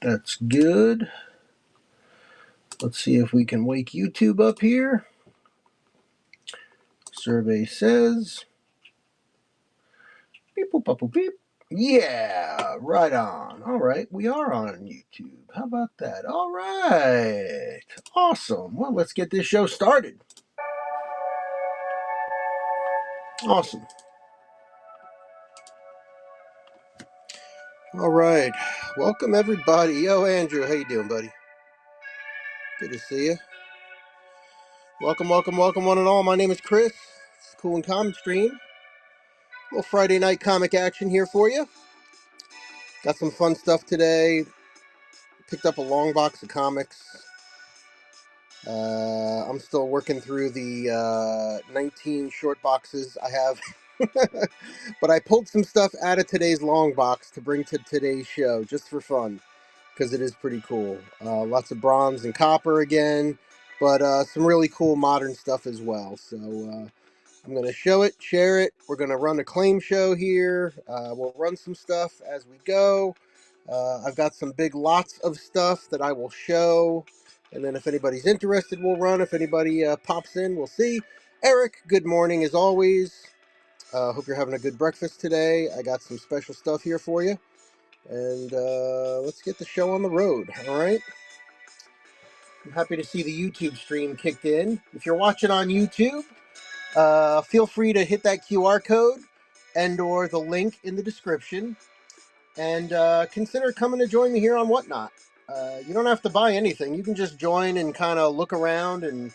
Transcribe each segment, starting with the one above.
That's good. Let's see if we can wake YouTube up here. Survey says. Beep, boop, boop, boop, beep. Yeah, right on. All right, we are on YouTube. How about that? All right. Awesome. Well, let's get this show started. Awesome. All right. Welcome, everybody. Yo, Andrew, how you doing, buddy? Good to see you. Welcome, welcome, welcome, one and all. My name is Chris. It's Cool and Common Stream. Little Friday night comic action here for you. Got some fun stuff today. Picked up a long box of comics. I'm still working through the 19 short boxes I have. But I pulled some stuff out of today's long box to bring to today's show just for fun, because it is pretty cool. Lots of bronze and copper again, but some really cool modern stuff as well. So I'm going to show it, share it. We're going to run a claim show here. We'll run some stuff as we go. I've got some big lots of stuff that I will show. And then if anybody's interested, we'll run. If anybody pops in, we'll see. Eric, good morning as always. Hope you're having a good breakfast today. I got some special stuff here for you. And let's get the show on the road, all right? I'm happy to see the YouTube stream kicked in. If you're watching on YouTube, feel free to hit that QR code and or the link in the description. And consider coming to join me here on Whatnot. You don't have to buy anything. You can just join and kind of look around and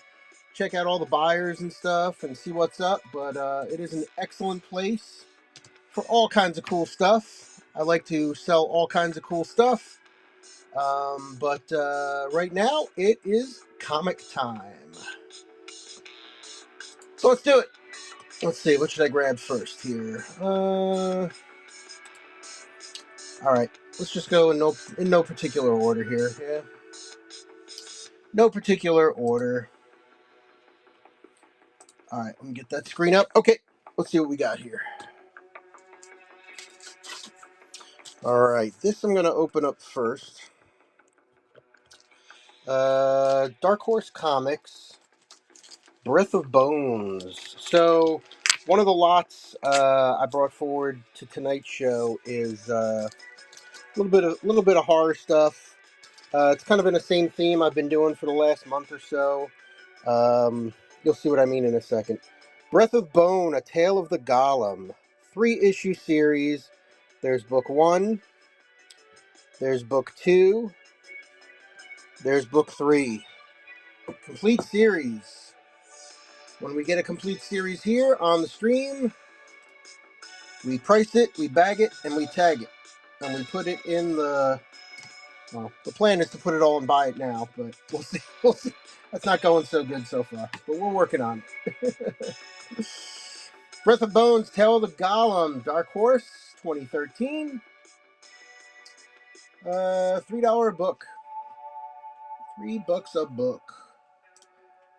check out all the buyers and stuff and see what's up. But it is an excellent place for all kinds of cool stuff. I like to sell all kinds of cool stuff. But right now, it is comic time. So let's do it. Let's see, what should I grab first here? All right, let's just go in no particular order here. Yeah, no particular order. All right, let me get that screen up. Okay, let's see what we got here. All right, this I'm gonna open up first. Dark Horse Comics, Breath of Bones. So one of the lots I brought forward to tonight's show is a little bit of horror stuff. It's kind of in the same theme I've been doing for the last month or so. You'll see what I mean in a second. Breath of Bone, A Tale of the Golem. 3-issue series. There's book 1. There's book 2. There's book 3. Complete series. When we get a complete series here on the stream, we price it, we bag it, and we tag it. And we put it in the... Well, the plan is to put it all and buy it now, but we'll see. We'll see. That's not going so good so far, but we're working on it. Breath of Bones, Tale of the Golem, Dark Horse, 2013. $3 a book. $3 a book.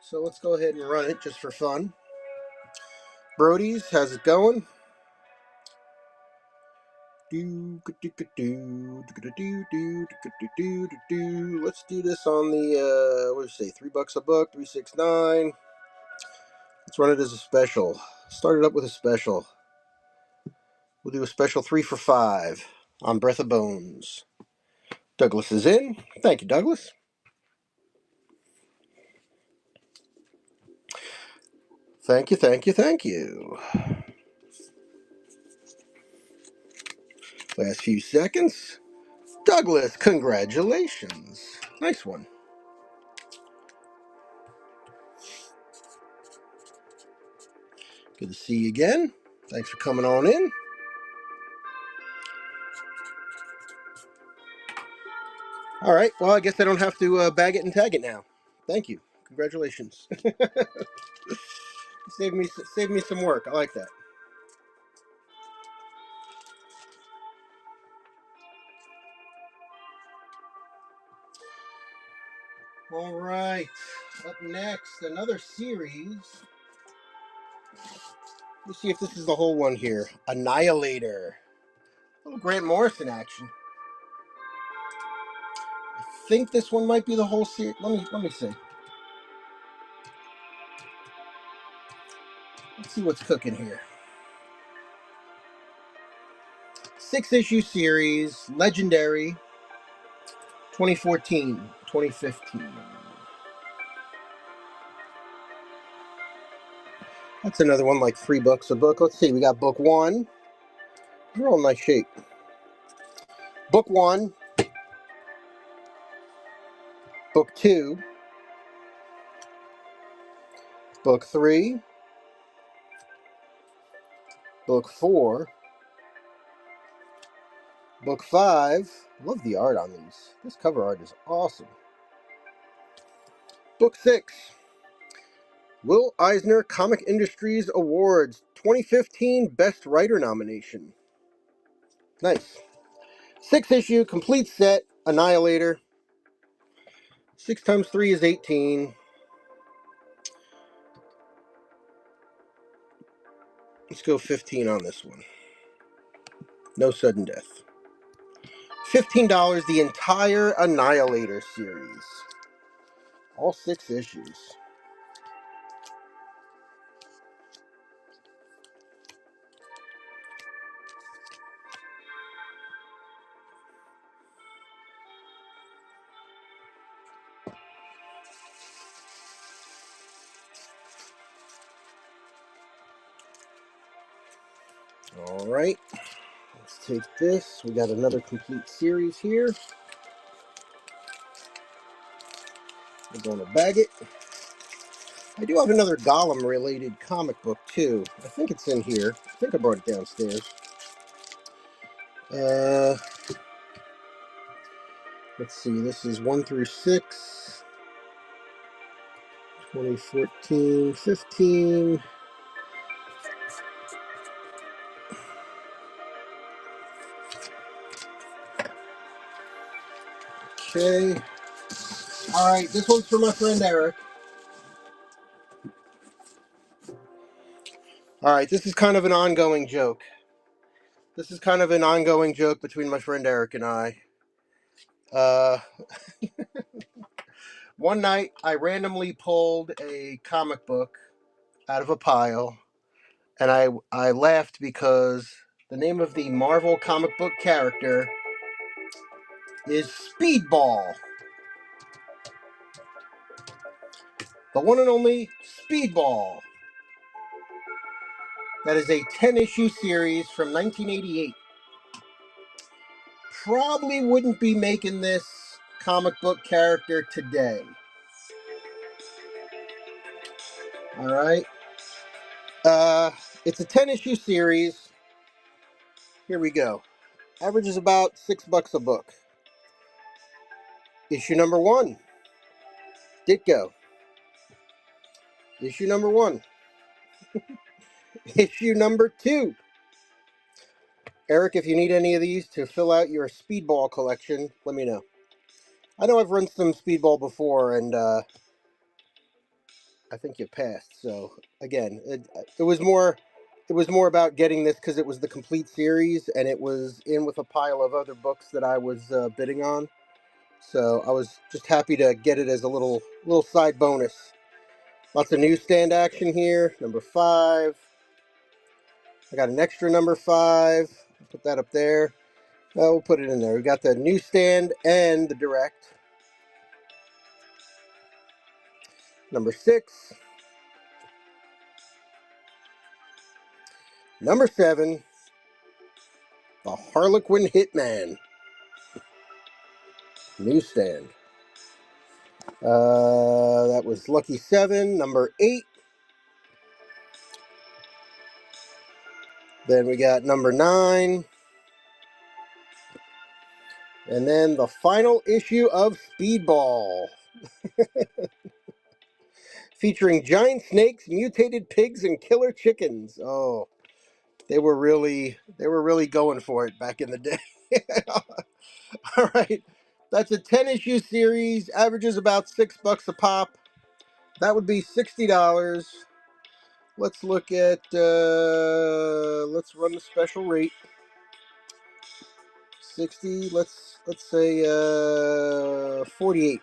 So let's go ahead and run it just for fun. Brody's, how's it going? Let's do this on the, what do you say, $3 a book, 369. Let's run it as a special. Start it up with a special. We'll do a special 3 for $5 on Breath of Bones. Douglas is in. Thank you, Douglas. Thank you, thank you, thank you. Last few seconds. Douglas, congratulations. Nice one. Good to see you again. Thanks for coming on in. All right. Well, I guess I don't have to bag it and tag it now. Thank you. Congratulations. Saved me some work. I like that. All right. Up next, another series. Let's see if this is the whole one here. Annihilator. A little Grant Morrison action. I think this one might be the whole series. Let me see. Let's see what's cooking here. 6-issue series, Legendary, 2014, 2015. That's another one, like $3 a book. Let's see, we got book 1. They're all in nice shape. Book 1, book 2, book 3, book 4, book 5. Love the art on these. This cover art is awesome. Book 6, Will Eisner Comic Industries Awards 2015 Best Writer nomination. Nice. 6-issue complete set, Annihilator. 6 times 3 is 18. Let's go 15 on this one. No sudden death. $15, the entire Annihilator series. All 6 issues. All right. Let's take this. We got another complete series here. We're going to bag it. I do have another Gollum-related comic book, too. I think it's in here. I think I brought it downstairs. Let's see. This is 1 through 6. 2014, 15. Okay. All right. This one's for my friend Eric. All right. This is kind of an ongoing joke. Between my friend Eric and I. One night, I randomly pulled a comic book out of a pile, and I laughed because the name of the Marvel comic book character is Speedball. The one and only Speedball. That is a 10-issue series from 1988. Probably wouldn't be making this comic book character today. All right. It's a 10-issue series. Here we go. Averages about $6 a book. Issue number 1. Ditko. Issue number 1. Issue number 2. Eric, if you need any of these to fill out your Speedball collection, let me know. I know I've run some Speedball before, and I think you passed. So again, it was more about getting this because it was the complete series, and it was in with a pile of other books that I was bidding on. So I was just happy to get it as a little side bonus. Lots of newsstand action here. Number 5. I got an extra number 5. I'll put that up there. We'll put it in there. We got the newsstand and the direct. Number 6. Number 7. The Harlequin Hitman. Newsstand. That was Lucky 7. Number 8. Then we got number 9. And then the final issue of Speedball. Featuring giant snakes, mutated pigs, and killer chickens. Oh, they were really going for it back in the day. All right. That's a 10-issue series. Averages about $6 a pop. That would be $60. Let's look at, let's run the special rate. 60. Let's say 48.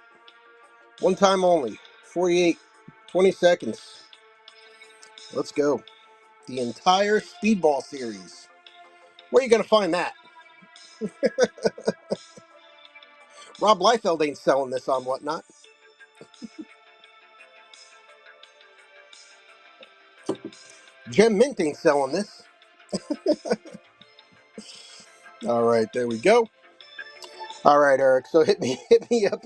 One time only. 48. 20 seconds. Let's go. The entire Speedball series. Where are you gonna find that? Rob Liefeld ain't selling this on Whatnot. Gem Mint ain't selling this. All right, there we go. All right, Eric. So hit me up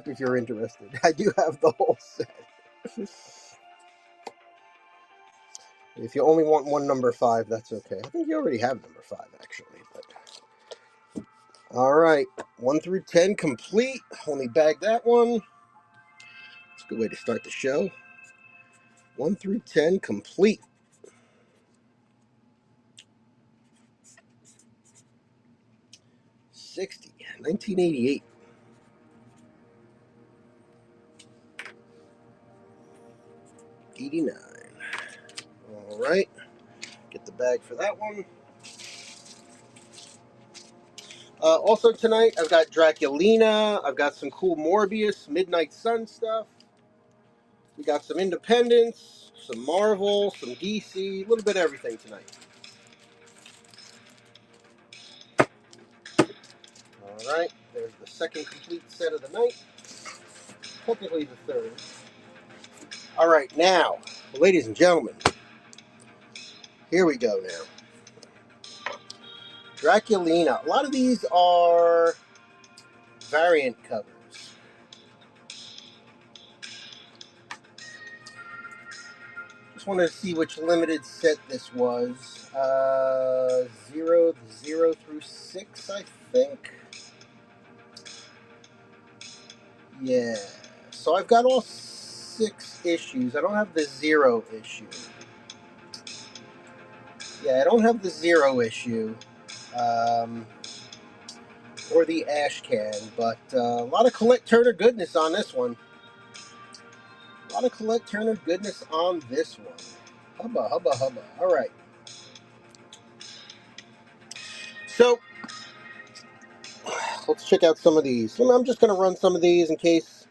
if you're interested. I do have the whole set. If you only want one number 5, that's okay. I think you already have number 5 actually. But all right, 1 through 10 complete. Let me bag that one. It's a good way to start the show. 1 through 10 complete. 60, 1988. 89. All right, get the bag for that one. Also tonight, I've got Draculina. I've got some cool Morbius, Midnight Sun stuff. We got some Independence, some Marvel, some DC, a little bit of everything tonight. All right, there's the second complete set of the night. Technically the third. All right, now, ladies and gentlemen, here we go now. Draculina. A lot of these are variant covers. Just wanted to see which limited set this was. 0 through 6, I think. Yeah. So I've got all 6 issues. I don't have the 0 issue. Yeah, I don't have the 0 issue. Or the ash can, but a lot of Colette Turner goodness on this one. A lot of Colette Turner goodness on this one. Hubba, hubba, hubba. All right. So, let's check out some of these. I'm just going to run some of these in case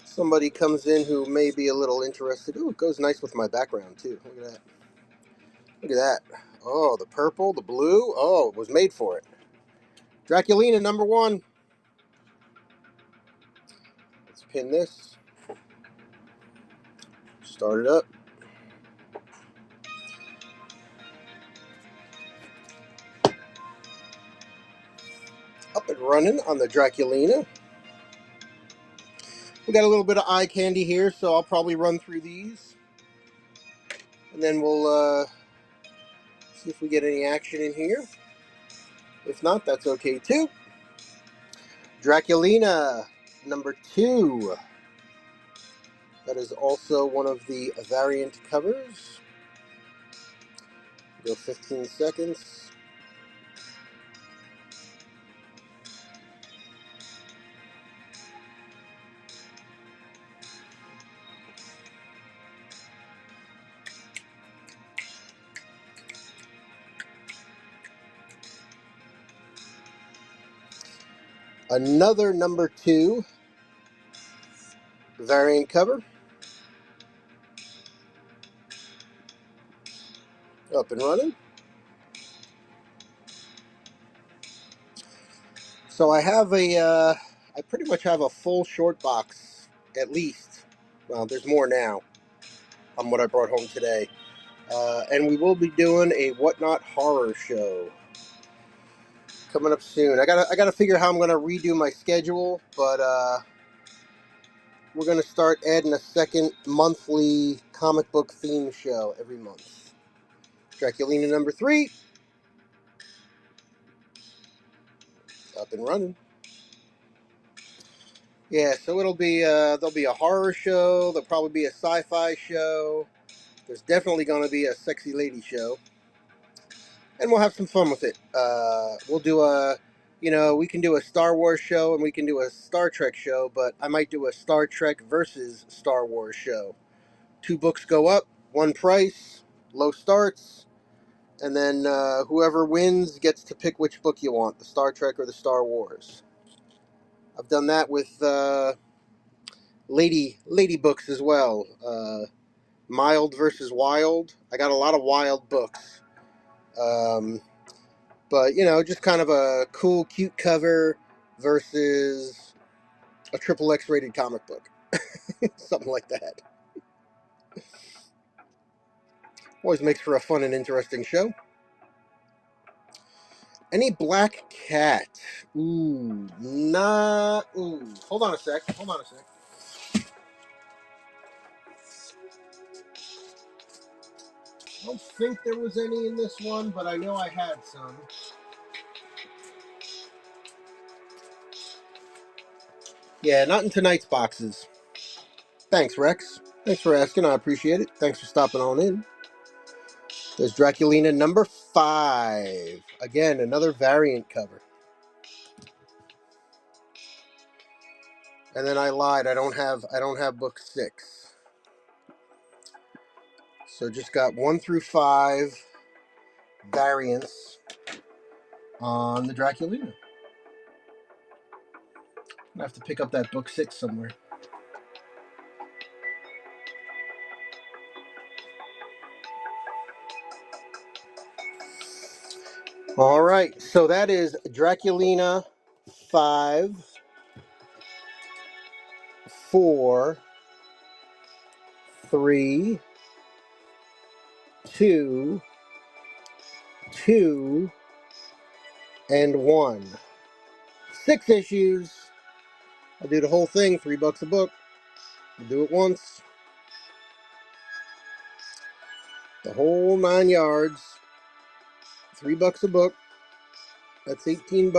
somebody comes in who may be a little interested. Ooh, it goes nice with my background, too. Look at that. Look at that. Oh, the purple, the blue. Oh, it was made for it. Draculina, number 1. Let's pin this. Start it up. Up and running on the Draculina. We got a little bit of eye candy here, so I'll probably run through these. And then we'll see if we get any action in here. If not, that's okay too. Draculina, number 2. That is also one of the variant covers. Go 15 seconds. Another number 2 variant cover. Up and running. So I have I pretty much have a full short box, at least. Well, there's more now on what I brought home today. And we will be doing a Whatnot horror show coming up soon. I gotta figure how I'm gonna redo my schedule, but we're gonna start adding a second monthly comic book theme show every month. Draculina number 3, up and running. Yeah, so it'll be there'll be a horror show. There'll probably be a sci-fi show. There's definitely gonna be a sexy lady show, and we'll have some fun with it. We'll do we can do a Star Wars show and we can do a Star Trek show, but I might do a Star Trek versus Star Wars show. 2 books go up, 1 price, low starts. And then whoever wins gets to pick which book you want, the Star Trek or the Star Wars. I've done that with lady books as well. Mild versus Wild. I got a lot of Wild books. But, you know, just kind of a cool, cute cover versus a triple X rated comic book. Something like that. Always makes for a fun and interesting show. Any black cat? Ooh, nah. Ooh. Hold on a sec. I don't think there was any in this one, but I know I had some. Yeah, not in tonight's boxes. Thanks, Rex. Thanks for asking. I appreciate it. Thanks for stopping on in. There's Draculina number 5. Again, another variant cover. And then I lied. I don't have book 6. So just got 1 through 5 variants on the Draculina. I have to pick up that book 6 somewhere. All right, so that is Draculina 5, 4, 3, 2, 2, and 1. 6 issues. I'll do the whole thing, $3 a book. I'll do it once. The whole 9 yards. $3 a book. That's $18.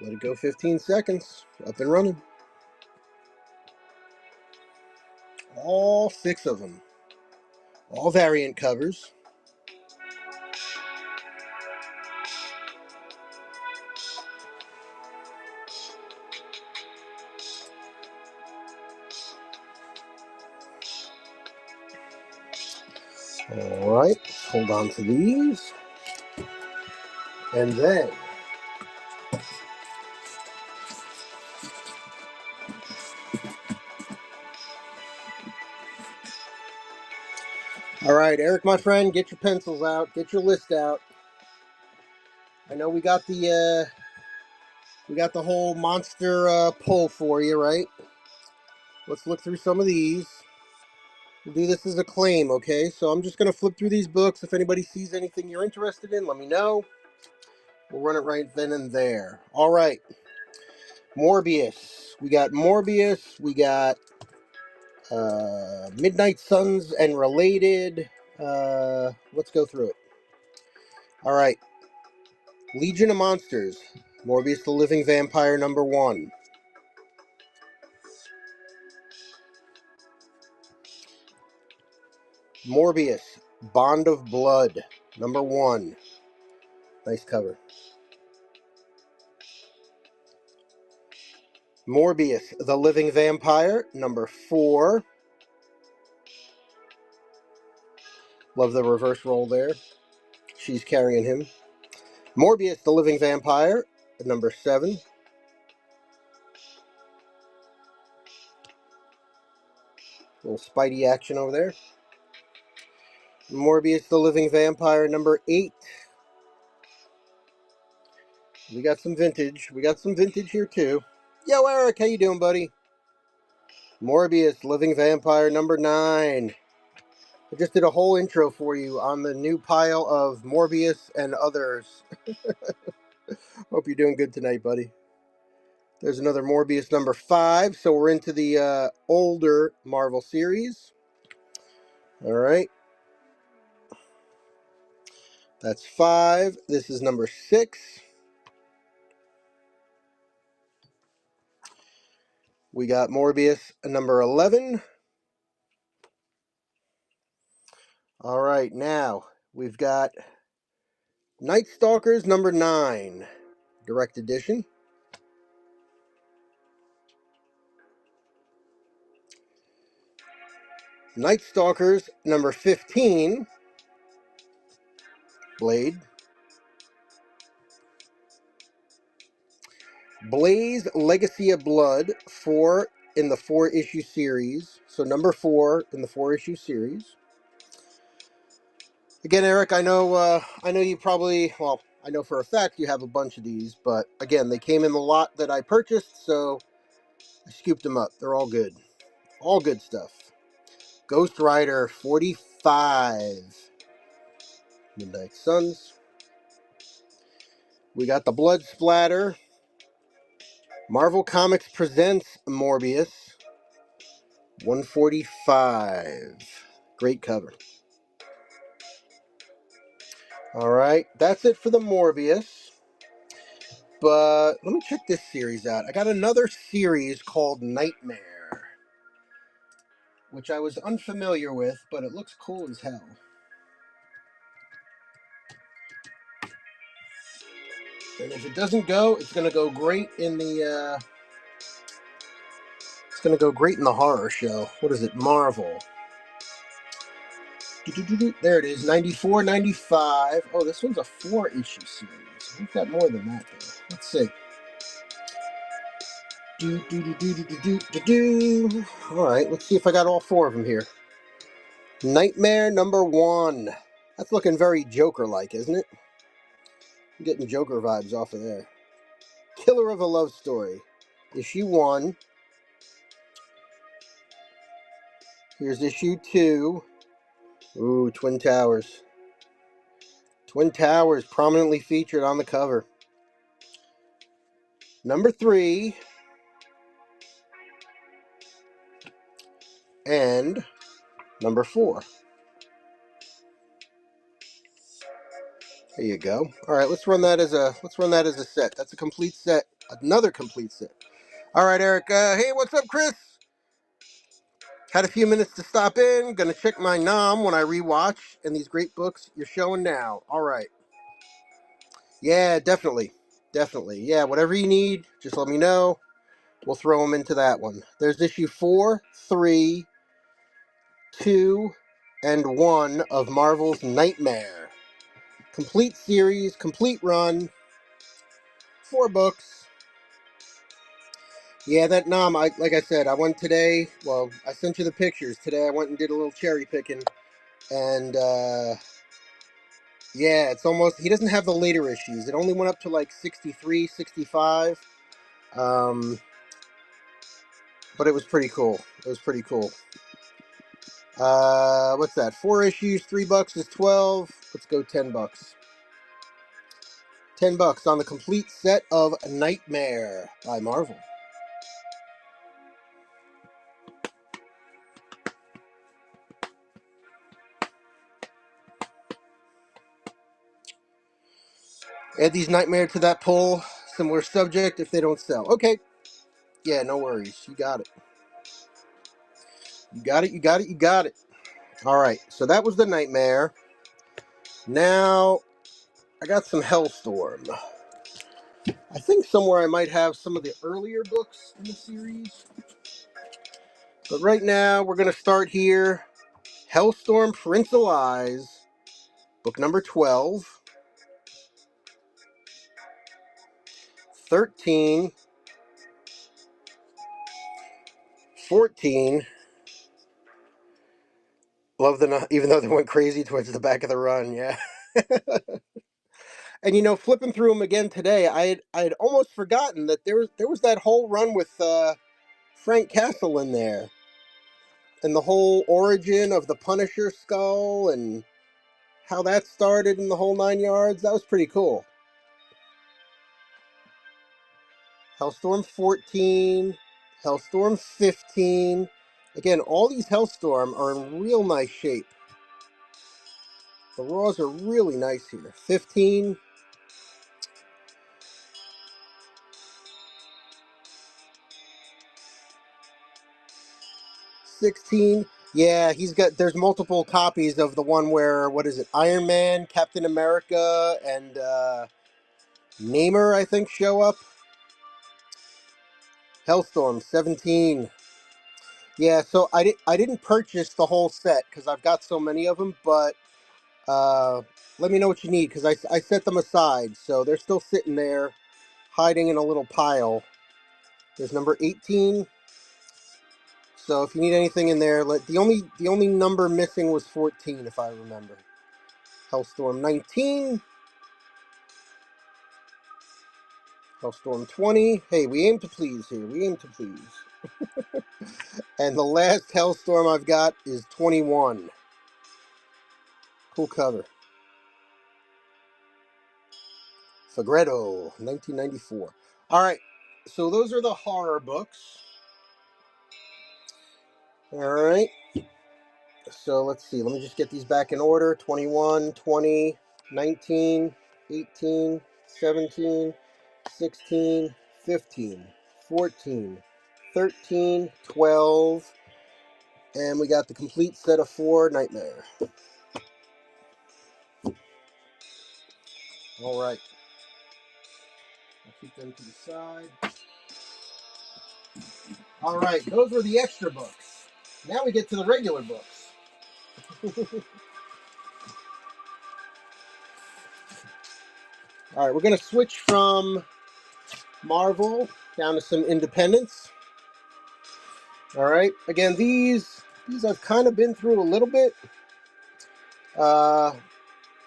Let it go 15 seconds. Up and running. All 6 of them. All variant covers. All right, hold on to these. And then all right, Eric, my friend, get your pencils out, get your list out. I know we got the whole monster pull for you, right? Let's look through some of these. We'll do this as a claim, okay? So I'm just gonna flip through these books. If anybody sees anything you're interested in, let me know. We'll run it right then and there. All right, Morbius. We got Morbius. We got Midnight Suns and related. Let's go through it. All right. Legion of Monsters. Morbius the Living Vampire number 1. Morbius Bond of Blood number 1. Nice cover. Morbius the Living Vampire number 4. Love the reverse roll there. She's carrying him. Morbius the Living Vampire number 7. Little Spidey action over there. Morbius the Living Vampire number 8. We got some vintage. We got some vintage here too. Yo, Eric, how you doing, buddy? Morbius Living Vampire number 9. I just did a whole intro for you on the new pile of Morbius and others. Hope you're doing good tonight, buddy. There's another Morbius number 5. So we're into the older Marvel series. All right. That's 5. This is number 6. We got Morbius number 11. All right, now we've got Night Stalkers number 9, direct edition. Night Stalkers number 15, Blade. Blaze Legacy of Blood, 4 in the 4-issue series. So number 4 in the 4-issue series. Again, Eric, I know you probably, well, I know for a fact you have a bunch of these, but again, they came in the lot that I purchased, so I scooped them up. They're all good. All good stuff. Ghost Rider 45. Midnight Suns. We got the Blood Splatter. Marvel Comics presents Morbius 145. Great cover. Alright, that's it for the Morbius. But let me check this series out. I got another series called Nightmare, which I was unfamiliar with, but it looks cool as hell. And if it doesn't go, it's gonna go great in the it's gonna go great in the horror show. What is it? Marvel. There it is, 94, 95. Oh, this one's a 4-issue series. We've got more than that, though. Let's see. All right, let's see if I got all 4 of them here. Nightmare number 1. That's looking very Joker-like, isn't it? I'm getting Joker vibes off of there. Killer of a Love Story. Issue 1. Here's issue 2. Ooh, Twin Towers. Twin Towers prominently featured on the cover. Number 3. And number 4. There you go. All right, let's run that as a set. That's a complete set. Another complete set. All right, Eric. Hey, what's up, Chris? Had a few minutes to stop in. Gonna check my nom when I rewatch and these great books you're showing now. All right. Yeah, definitely. Definitely. Yeah, whatever you need, just let me know. We'll throw them into that one. There's issue 4, 3, 2, and 1 of Marvel's Nightmare. Complete series, complete run. 4 books. Yeah, that nom, like I said, I went today. Well, I sent you the pictures. Today I went and did a little cherry picking. And, yeah, it's almost, he doesn't have the later issues. It only went up to like 63, 65. But it was pretty cool. It was pretty cool. What's that? 4 issues, $3 is 12. Let's go $10. $10 on the complete set of Nightmare by Marvel. Add these Nightmare to that pull. Similar subject if they don't sell. Okay. Yeah, no worries. You got it. You got it, you got it, you got it. All right, so that was the Nightmare. Now, I got some Hellstorm. I think somewhere I might have some of the earlier books in the series. But right now, we're going to start here. Hellstorm Prince of Lies, book number 12, 13, 14. Love the, even though they went crazy towards the back of the run, yeah. And you know, flipping through them again today, I had almost forgotten that there was that whole run with Frank Castle in there, and the whole origin of the Punisher skull and how that started in the whole 9 yards. That was pretty cool. Hellstorm 14, Hellstorm 15. Again, all these Hellstorm are in real nice shape. The raws are really nice here. 15. 16. Yeah, there's multiple copies of the one where, what is it, Iron Man, Captain America, and Namor, I think, show up. Hellstorm 17. Yeah, so I didn't purchase the whole set because I've got so many of them, but uh, let me know what you need because I set them aside, so they're still sitting there, hiding in a little pile. There's number 18. So if you need anything in there, the only number missing was 14, if I remember. Hellstorm 19, Hellstorm 20. Hey, we aim to please here. We aim to please. And the last Hellstorm I've got is 21. Cool cover. Fagretto, 1994. All right, so those are the horror books. All right, so let's see. Let me just get these back in order. 21, 20, 19, 18, 17, 16, 15, 14, 13, 12, and we got the complete set of 4 Nightmare. All right. I'll keep them to the side. All right, those were the extra books. Now we get to the regular books. All right, we're going to switch from Marvel down to some independents. All right, again, these I've kind of been through a little bit.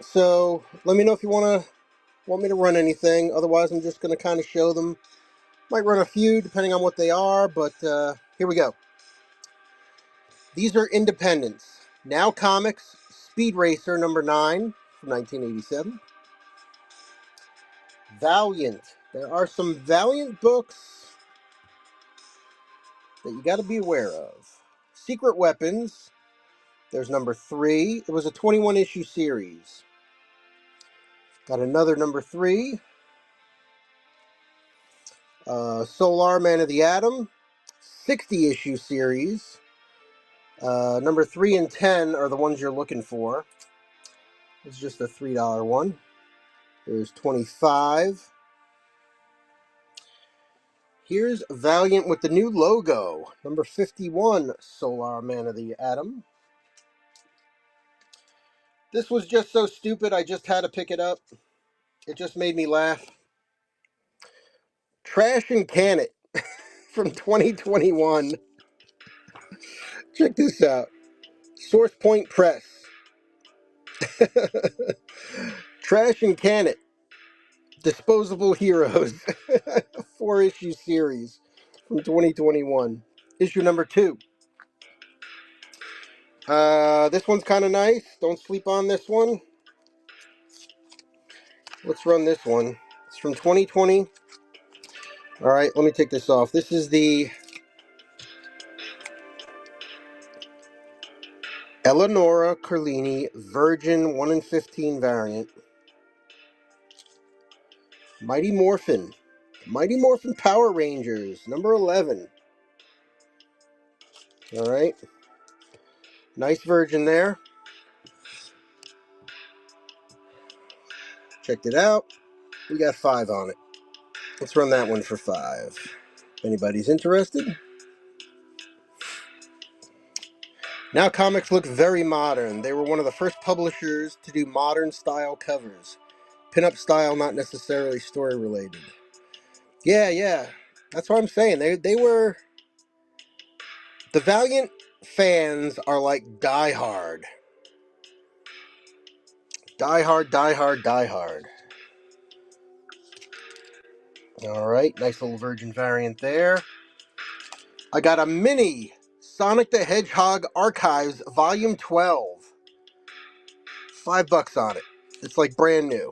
So let me know if you want me to run anything. Otherwise, I'm just going to kind of show them. Might run a few depending on what they are, but here we go. These are independents. Now Comics Speed Racer number 9 from 1987. Valiant. There are some Valiant books that you got to be aware of. Secret Weapons. There's number 3. It was a 21 issue series. Got another number 3. Solar Man of the Atom. 60 issue series. Number 3 and 10 are the ones you're looking for. It's just a $3 one. There's 25. Here's Valiant with the new logo. Number 51, Solar Man of the Atom. This was just so stupid, I just had to pick it up. It just made me laugh. Trash and Can It from 2021. Check this out. Source Point Press. Trash and Can It. Disposable Heroes. 4-issue series from 2021. Issue number 2. This one's kind of nice. Don't sleep on this one. Let's run this one. It's from 2020. All right, let me take this off. This is the Eleonora Carlini Virgin 1 in 15 variant. Mighty Morphin. Mighty Morphin Power Rangers, number 11. All right. Nice Virgin there. Checked it out. We got 5 on it. Let's run that one for 5. If anybody's interested. Now comics look very modern. They were one of the first publishers to do modern style covers. Pinup style, not necessarily story related. Yeah. That's what I'm saying. They were... The Valiant fans are like die hard. Die hard, die hard, die hard. Alright, nice little Virgin variant there. I got a mini Sonic the Hedgehog Archives Volume 12. $5 on it. It's like brand new.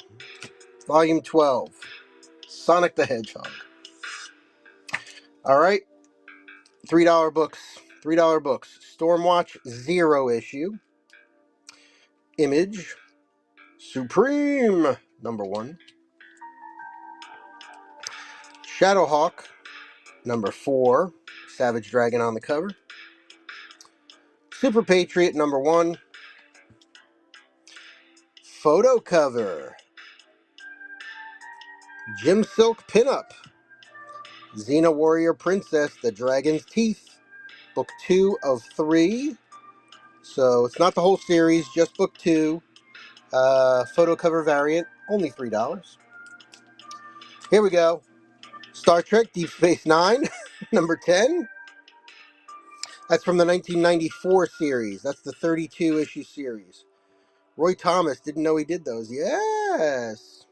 Volume 12. Sonic the Hedgehog. Alright. $3 books. $3 books. Stormwatch 0 issue. Image. Supreme. Number 1. Shadowhawk. Number 4. Savage Dragon on the cover. Super Patriot number 1. Photo cover. Jim Silk pinup. Xena Warrior Princess, The Dragon's Teeth. book 2 of 3. So it's not the whole series, just book 2. Photo cover variant, only $3. Here we go. Star Trek Deep Space Nine, number 10. That's from the 1994 series. That's the 32-issue series. Roy Thomas, didn't know he did those. Yes.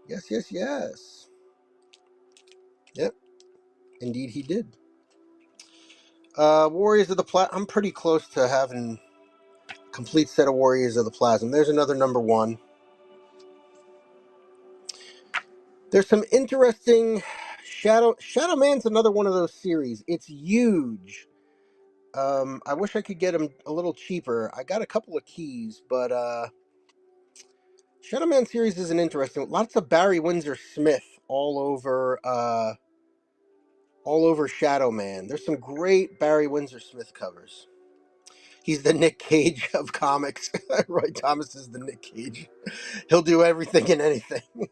Yes, yes, yes. Yep, indeed he did. Warriors of the Plasm. I'm pretty close to having a complete set of Warriors of the Plasm. There's another number 1. There's some interesting... Shadow Man's another one of those series. It's huge. I wish I could get them a little cheaper. I got a couple of keys, but Shadow Man series is an interesting. Lots of Barry Windsor Smith all over Shadow Man. There's some great Barry Windsor Smith covers. He's the Nick Cage of comics. Roy Thomas is the Nick Cage. He'll do everything and anything.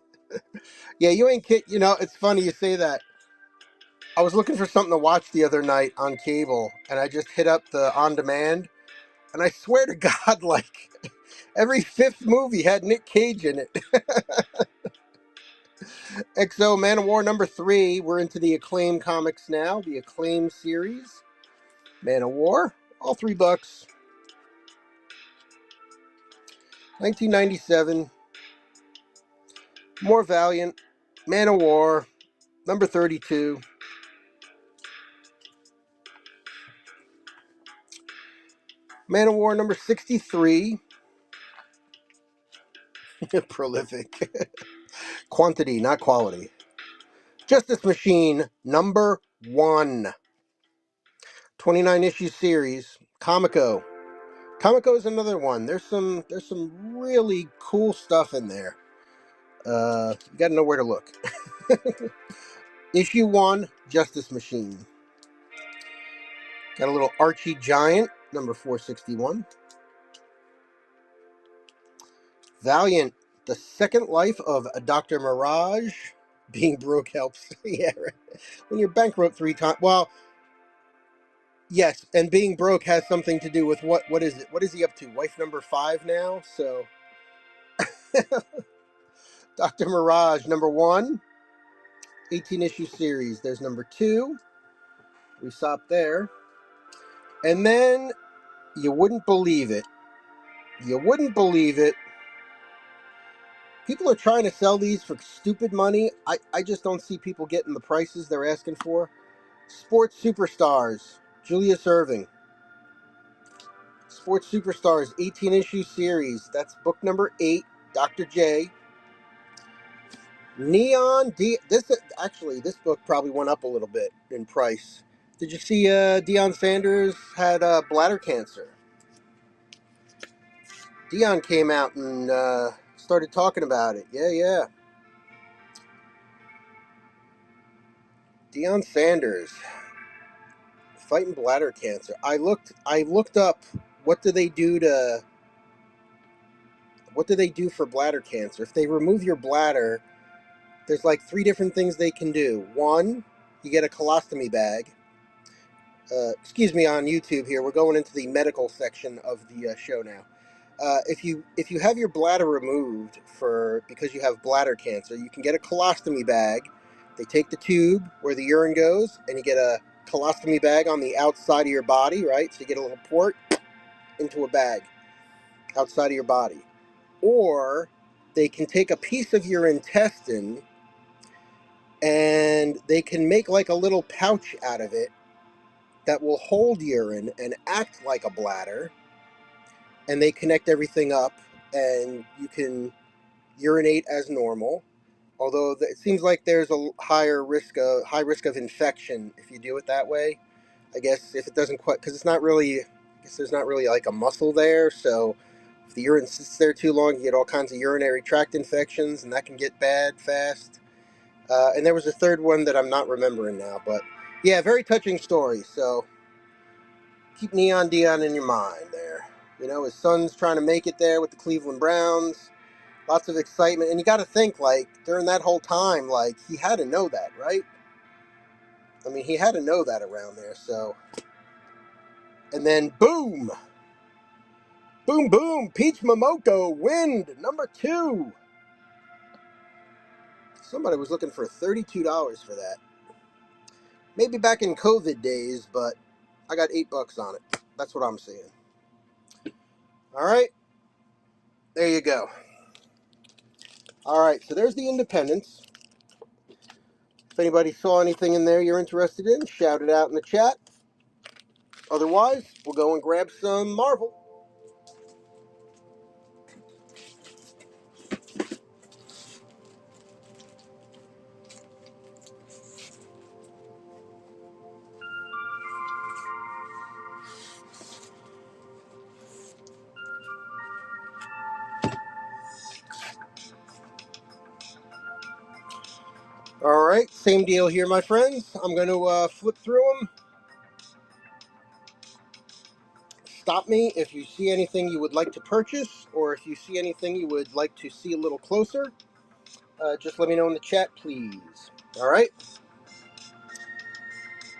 Yeah, you ain't kidding. You know, it's funny you say that. I was looking for something to watch the other night on cable, and I just hit up the on demand, and I swear to God, like every 5th movie had Nick Cage in it. XO Man of War number 3. We're into the Acclaim comics now, the Acclaim series. Man of War, all $3. 1997. More Valiant. Man of War, number 32. Man of War number 63. Prolific. Quantity, not quality. Justice Machine number 1. 29-issue series. Comico. Comico is another one. There's some really cool stuff in there. You gotta know where to look. Issue 1, Justice Machine. Got a little Archie Giant, number 461. Valiant, The Second Life of Dr. Mirage. Being broke helps. Yeah, right. When you're bankrupt 3 times. Well, yes, and being broke has something to do with what is it? What is he up to? Wife number 5 now? So, Dr. Mirage, number 1. 18-issue series. There's number 2. We stopped there. And then, you wouldn't believe it. You wouldn't believe it. People are trying to sell these for stupid money. I just don't see people getting the prices they're asking for. Sports Superstars, Julius Irving. Sports Superstars, 18-issue series. That's book number 8, Dr. J. Neon D. This book probably went up a little bit in price. Did you see Deion Sanders had bladder cancer? Deion came out and started talking about it. Yeah. Deion Sanders fighting bladder cancer. I looked up what do they do for bladder cancer? If they remove your bladder, there's like 3 different things they can do. 1, you get a colostomy bag. Excuse me on YouTube here. We're going into the medical section of the show now. If you have your bladder removed because you have bladder cancer, you can get a colostomy bag. They take the tube where the urine goes, and you get a colostomy bag on the outside of your body, right? So you get a little port into a bag outside of your body. Or they can take a piece of your intestine and they can make like a little pouch out of it that will hold urine and act like a bladder, and they connect everything up and you can urinate as normal, although it seems like there's a high risk of infection if you do it that way. I guess if it doesn't quite, because there's not really like a muscle there, so if the urine sits there too long, you get all kinds of urinary tract infections, and that can get bad fast. And there was a third one that I'm not remembering now, but yeah, very touching story. So keep Neon Deion in your mind there. You know, his son's trying to make it there with the Cleveland Browns. Lots of excitement. And you got to think, like, during that whole time, like, he had to know that, right? I mean, he had to know that around there, so. And then, boom! Boom, boom! Peach Momoko, Wind, number 2. Somebody was looking for $32 for that. Maybe back in COVID days, but I got $8 on it. That's what I'm seeing. All right. There you go. All right, so there's the Independents. If anybody saw anything in there you're interested in, shout it out in the chat. Otherwise, we'll go and grab some Marvel. All right, same deal here, my friends. I'm going to flip through them. Stop me if you see anything you would like to purchase, or if you see anything you would like to see a little closer. Just let me know in the chat, please. All right.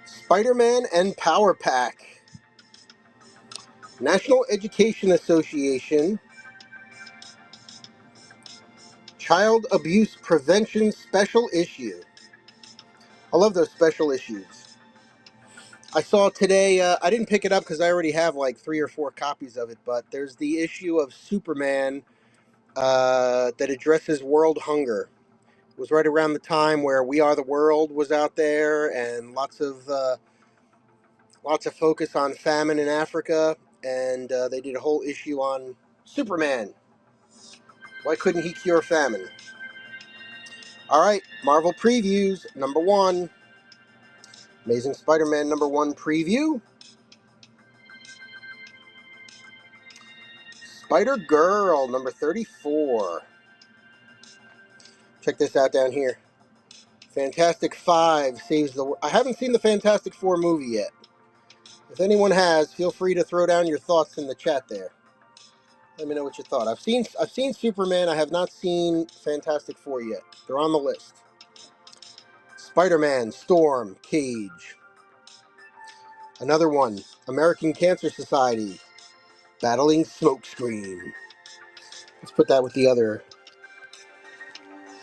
Spider-Man and Power Pack. National Education Association Child Abuse Prevention Special Issue. I love those special issues. I saw today, I didn't pick it up because I already have like 3 or 4 copies of it, but there's the issue of Superman that addresses world hunger. It was right around the time where We Are the World was out there, and lots of focus on famine in Africa, and they did a whole issue on Superman. Why couldn't he cure famine? All right, Marvel previews, number 1. Amazing Spider-Man number 1 preview. Spider-Girl number 34. Check this out down here. Fantastic 5 saves the world. I haven't seen the Fantastic 4 movie yet. If anyone has, feel free to throw down your thoughts in the chat there. Let me know what you thought. I've seen Superman. I have not seen Fantastic 4 yet. They're on the list. Spider-Man, Storm, Cage. Another one, American Cancer Society, Battling Smokescreen. Let's put that with the other.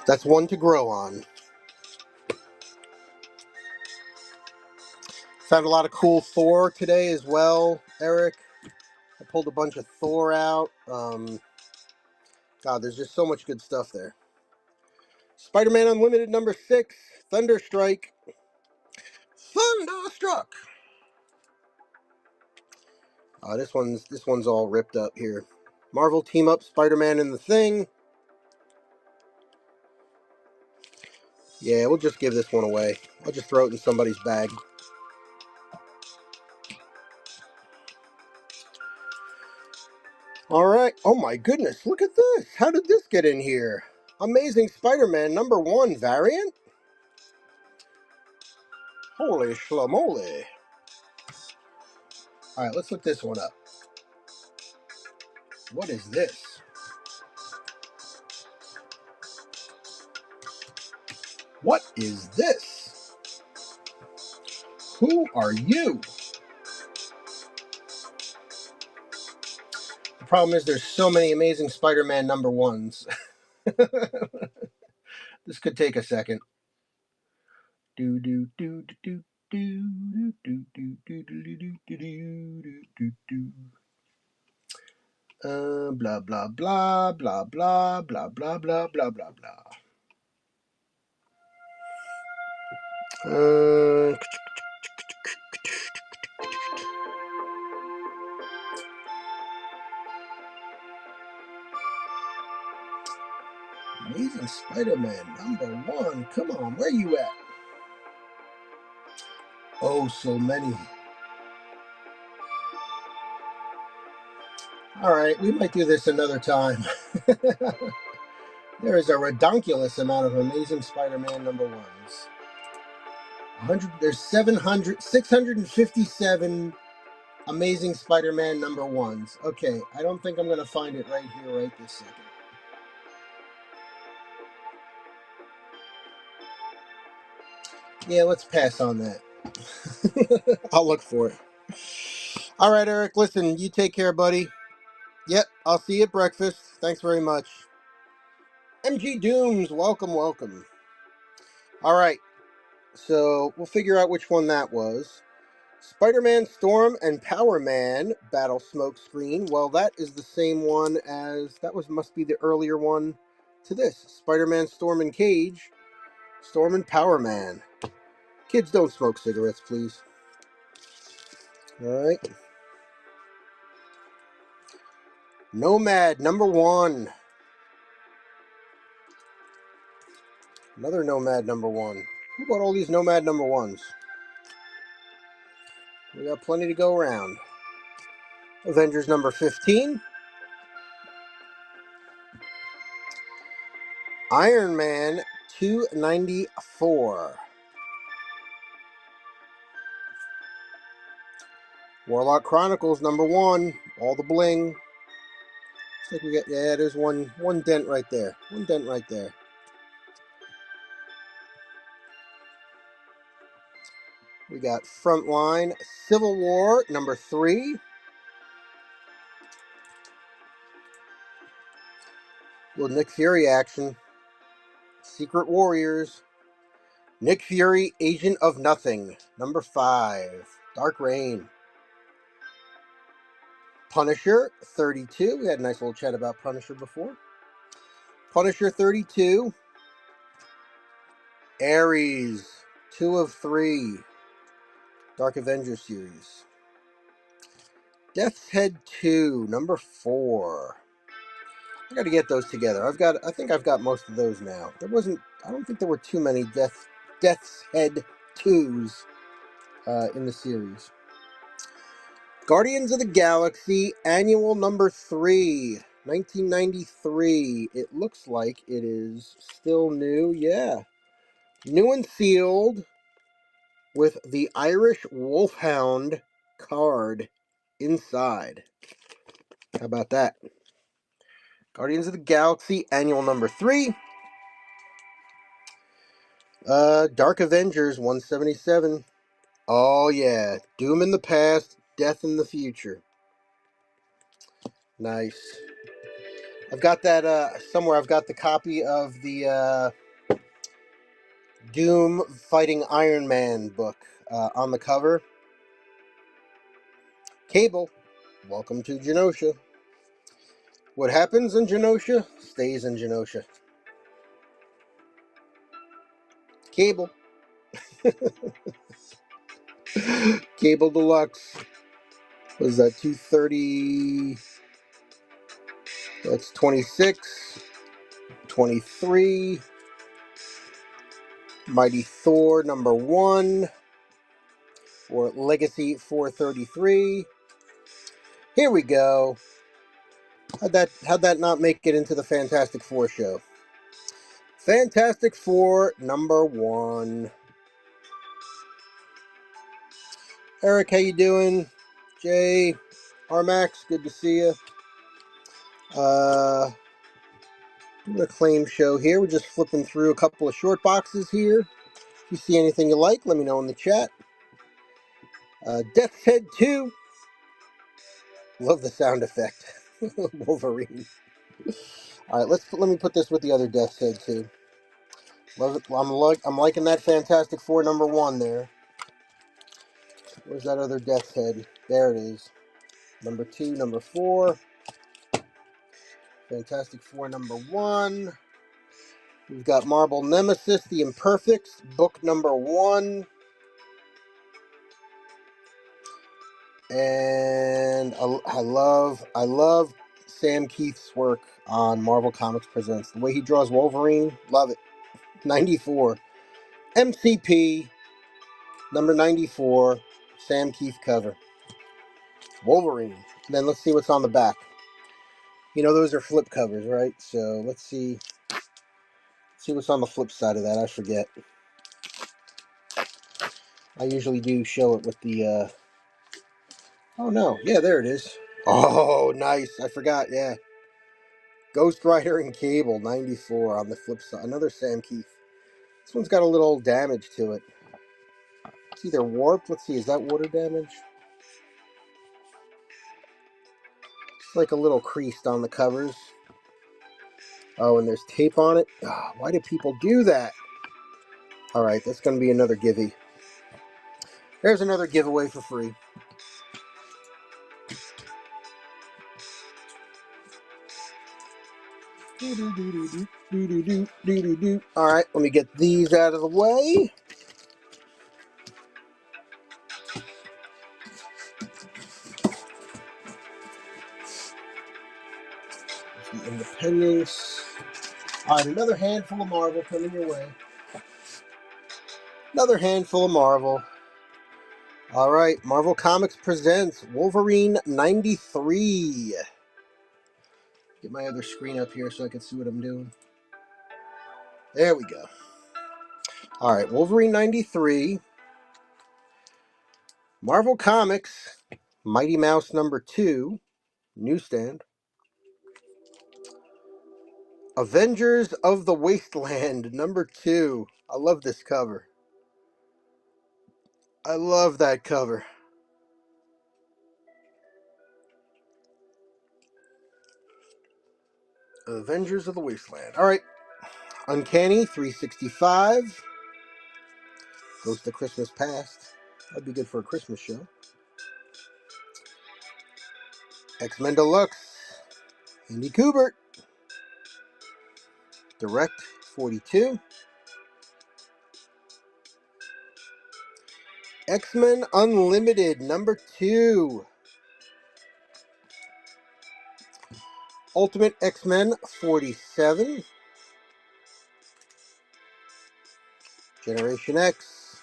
That's one to grow on. Found a lot of cool Thor today as well, Eric. I pulled a bunch of Thor out. God, there's just so much good stuff there. Spider-Man Unlimited number 6, Thunderstrike. Thunderstruck. This one's all ripped up here. Marvel Team Up, Spider-Man and the Thing. Yeah, we'll just give this one away. I'll just throw it in somebody's bag. All right. Oh my goodness, look at this. How did this get in here? Amazing Spider-Man number 1 variant? Holy schlamoli. All right, let's look this one up. What is this? What is this? Who are you? The problem is there's so many Amazing Spider-Man number 1s. This could take a second. Do do do do do do do do do do do do do. Blah blah blah blah blah blah blah blah blah blah blah. Amazing Spider-Man number 1. Come on, where you at? Oh, so many. All right, we might do this another time. There is a redonkulous amount of Amazing Spider-Man number 1s. There's 657 Amazing Spider-Man number 1s. Okay, I don't think I'm going to find it right here, right this second. Yeah, let's pass on that. I'll look for it. All right, Eric, listen, you take care, buddy. Yep, I'll see you at breakfast. Thanks very much. MG Dooms, welcome, welcome. All right, so we'll figure out which one that was. Spider-Man Storm and Power Man Battle Smoke Screen. Well, that is the same one as must be the earlier one to this. Spider-Man Storm and Cage, Storm and Power Man. Kids, don't smoke cigarettes, please. All right. Nomad number 1. Another Nomad number 1. Who bought all these Nomad number 1s? We got plenty to go around. Avengers number 15. Iron Man 294. Warlock Chronicles number 1. All the bling. Looks like we got, yeah, there's one dent right there. One dent right there. We got Frontline Civil War number 3. Little Nick Fury action. Secret Warriors. Nick Fury, Agent of Nothing, number 5. Dark Reign. Punisher, 32. We had a nice little chat about Punisher before. Punisher, 32. Ares, 2 of 3. Dark Avengers series. Death's Head 2, number 4. I got to get those together. I think I've got most of those now. I don't think there were too many Death's Head 2s in the series. Guardians of the Galaxy Annual number 3, 1993. It looks like it is still new. Yeah. New and sealed with the Irish Wolfhound card inside. How about that? Guardians of the Galaxy Annual number 3. Dark Avengers 177. Oh yeah. Doom in the past, death in the future. Nice. I've got that somewhere. I've got the copy of the Doom fighting Iron Man book on the cover. Cable, welcome to Genosha. What happens in Genosha stays in Genosha. Cable. Cable Deluxe. What is that, 230? That's 26. 23. Mighty Thor number 1. Or Legacy 433. Here we go. How'd that not make it into the Fantastic Four show? Fantastic Four number 1. Eric, how you doing? Jay, Armax, good to see you. Doing a claim show here. We're just flipping through a couple of short boxes here. If you see anything you like, let me know in the chat. Death's Head 2. Love the sound effect. Wolverine. All right, let me put this with the other Death's Head 2. Love it. I'm liking that Fantastic Four number 1 there. Where's that other Death's Head? There it is. Number 2, number 4. Fantastic Four number 1. We've got Marvel Nemesis, The Imperfects, book number 1. And I love Sam Keith's work on Marvel Comics Presents. The way he draws Wolverine, love it. 94. MCP, number 94, Sam Keith cover. Wolverine. And then let's see what's on the back. You know, those are flip covers, right? So let's see what's on the flip side of that. I forget. I usually do show it with the, oh no, yeah, there it is. Oh, nice. I forgot, yeah. Ghost Rider and Cable, 94 on the flip side. Another Sam Keith. This one's got a little damage to it. It's either warped. Let's see, is that water damage? It's like a little creased on the covers. Oh, and there's tape on it. Oh, why do people do that? All right, that's going to be another givey. There's another giveaway for free. All right, let me get these out of the way. The Independence. All right, another handful of Marvel coming your way. Another handful of Marvel. All right, Marvel Comics presents Wolverine 93. Get my other screen up here so I can see what I'm doing. There we go. All right, Wolverine 93. Marvel Comics, Mighty Mouse #2, newsstand. Avengers of the Wasteland #2. I love this cover. I love that cover. Avengers of the Wasteland. All right. Uncanny 365. Ghost of Christmas Past. That'd be good for a Christmas show. X-Men Deluxe. Andy Kubert. Direct 42. X-Men Unlimited #2. Ultimate X-Men 47. Generation X.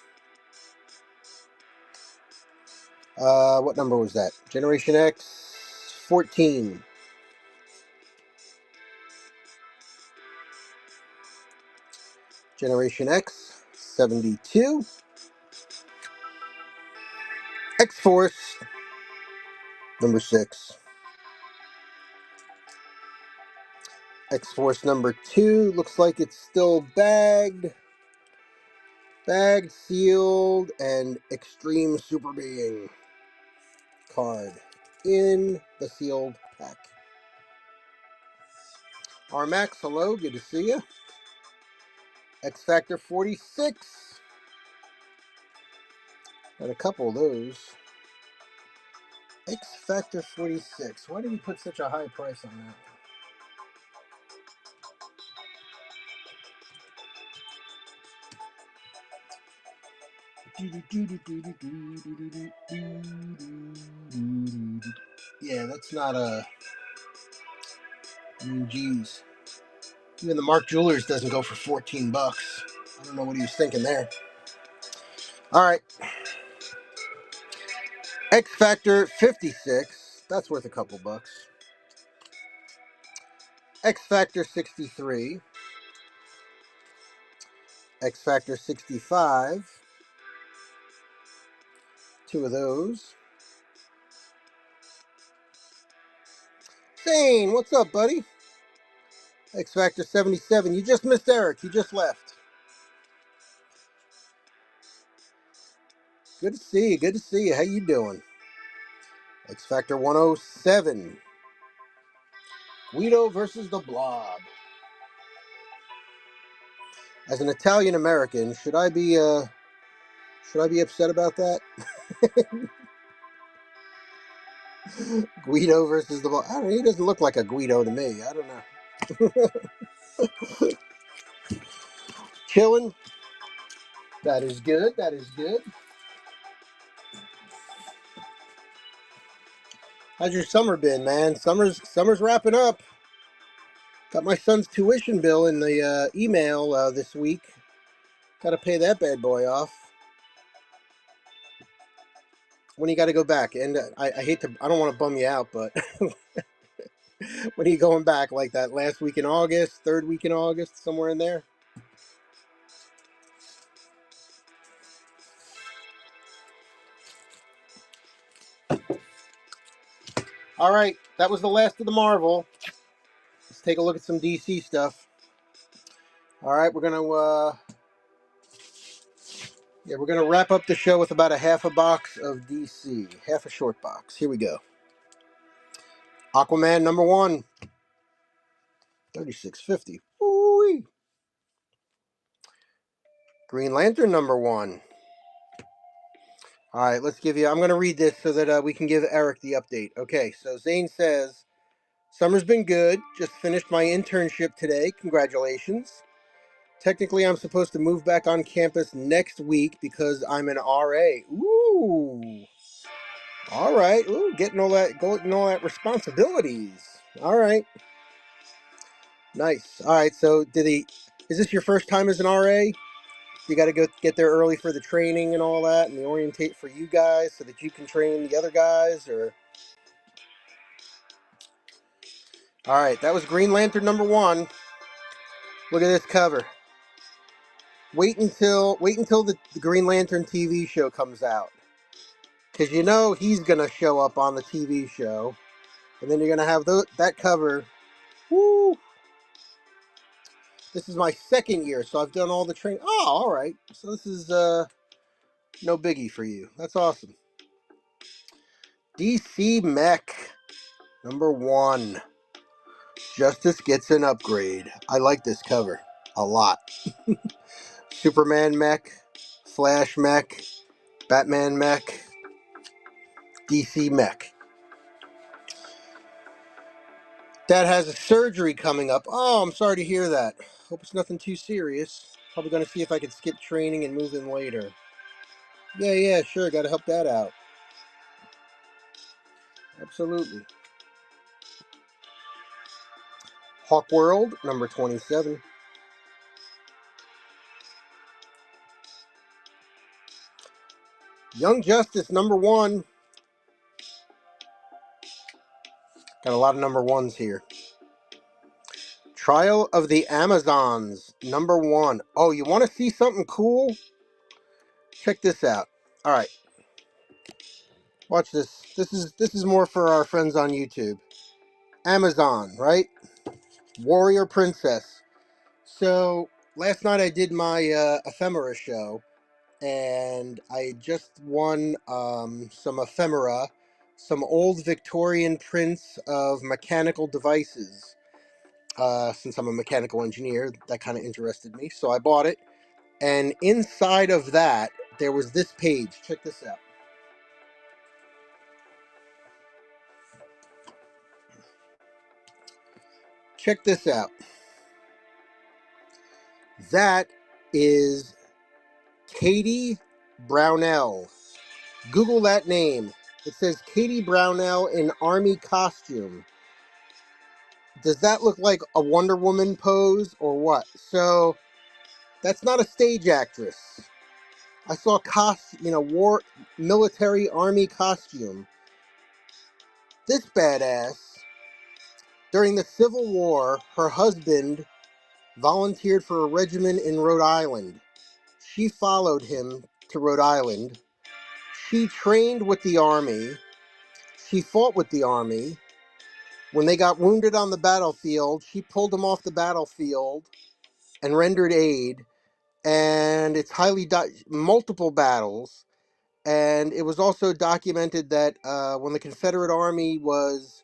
What number was that? Generation X 14. Generation X 72. X-Force #6. X-Force #2. Looks like it's still bagged. Bagged, sealed, and Extreme Super Being card in the sealed pack. R-Max, hello, good to see you. X-Factor 46. Got a couple of those. X-Factor 46. Why did he put such a high price on that one? Yeah, that's not a... geez. Even the Mark Jewelers doesn't go for 14 bucks. I don't know what he was thinking there. All right. X Factor 56. That's worth a couple bucks. X Factor 63. X Factor 65. Two of those. Zane, what's up, buddy? X Factor 77. You just missed Eric. He just left. Good to see you. Good to see you. How you doing? X Factor 107. Guido versus the Blob. As an Italian American, should I be upset about that? Guido versus the Blob. I don't know. He doesn't look like a Guido to me. I don't know. Chilling. That is good. That is good. How's your summer been, man? Summer's wrapping up. Got my son's tuition bill in the email this week. Got to pay that bad boy off. When you got to go back, and I hate to, I don't want to bum you out, but when are you going back? Like that last week in August, third week in August, somewhere in there? All right, that was the last of the Marvel. Let's take a look at some DC stuff. All right, we're gonna Yeah, we're going to wrap up the show with about a half a box of DC. Half a short box. Here we go. Aquaman number 1. 36.50. Ooh-wee. Green Lantern number 1. All right, let's give you... I'm going to read this so that we can give Eric the update. Okay, so Zane says, summer's been good. Just finished my internship today. Congratulations. Technically, I'm supposed to move back on campus next week because I'm an RA. Ooh. All right. Ooh, getting all that responsibilities. All right. Nice. All right. So, is this your first time as an RA? You got to go get there early for the training and all that, and the orientate for you guys so that you can train the other guys, or... All right. That was Green Lantern number 1. Look at this cover. Wait until the Green Lantern TV show comes out. Because you know he's going to show up on the TV show. And then you're going to have that cover. Woo! This is my second year, so I've done all the training. Oh, all right. So this is no biggie for you. That's awesome. DC Mech number 1. Justice gets an upgrade. I like this cover a lot. Superman Mech, Flash Mech, Batman Mech, DC Mech. Dad has a surgery coming up. Oh, I'm sorry to hear that. Hope it's nothing too serious. Probably going to see if I can skip training and move in later. Yeah, sure. Got to help Dad out. Absolutely. Hawk World, number 27. Young Justice, number 1. Got a lot of number 1s here. Trial of the Amazons, number 1. Oh, you want to see something cool? Check this out. All right. Watch this. This is more for our friends on YouTube. Amazon, right? Warrior Princess. So, last night I did my ephemera show, and I just won some ephemera, some old Victorian prints of mechanical devices. Since I'm a mechanical engineer, that kind of interested me, so I bought it. And inside of that, there was this page. Check this out. Check this out. That is Katie Brownell. Google that name. It says Katie Brownell in army costume. Does that look like a Wonder Woman pose or what? So that's not a stage actress. I saw war military army costume. This badass, during the Civil War, her husband volunteered for a regiment in Rhode Island. She followed him to Rhode Island. She trained with the army. She fought with the army. When they got wounded on the battlefield, she pulled them off the battlefield and rendered aid. And it's multiple battles. And it was also documented that when the Confederate Army was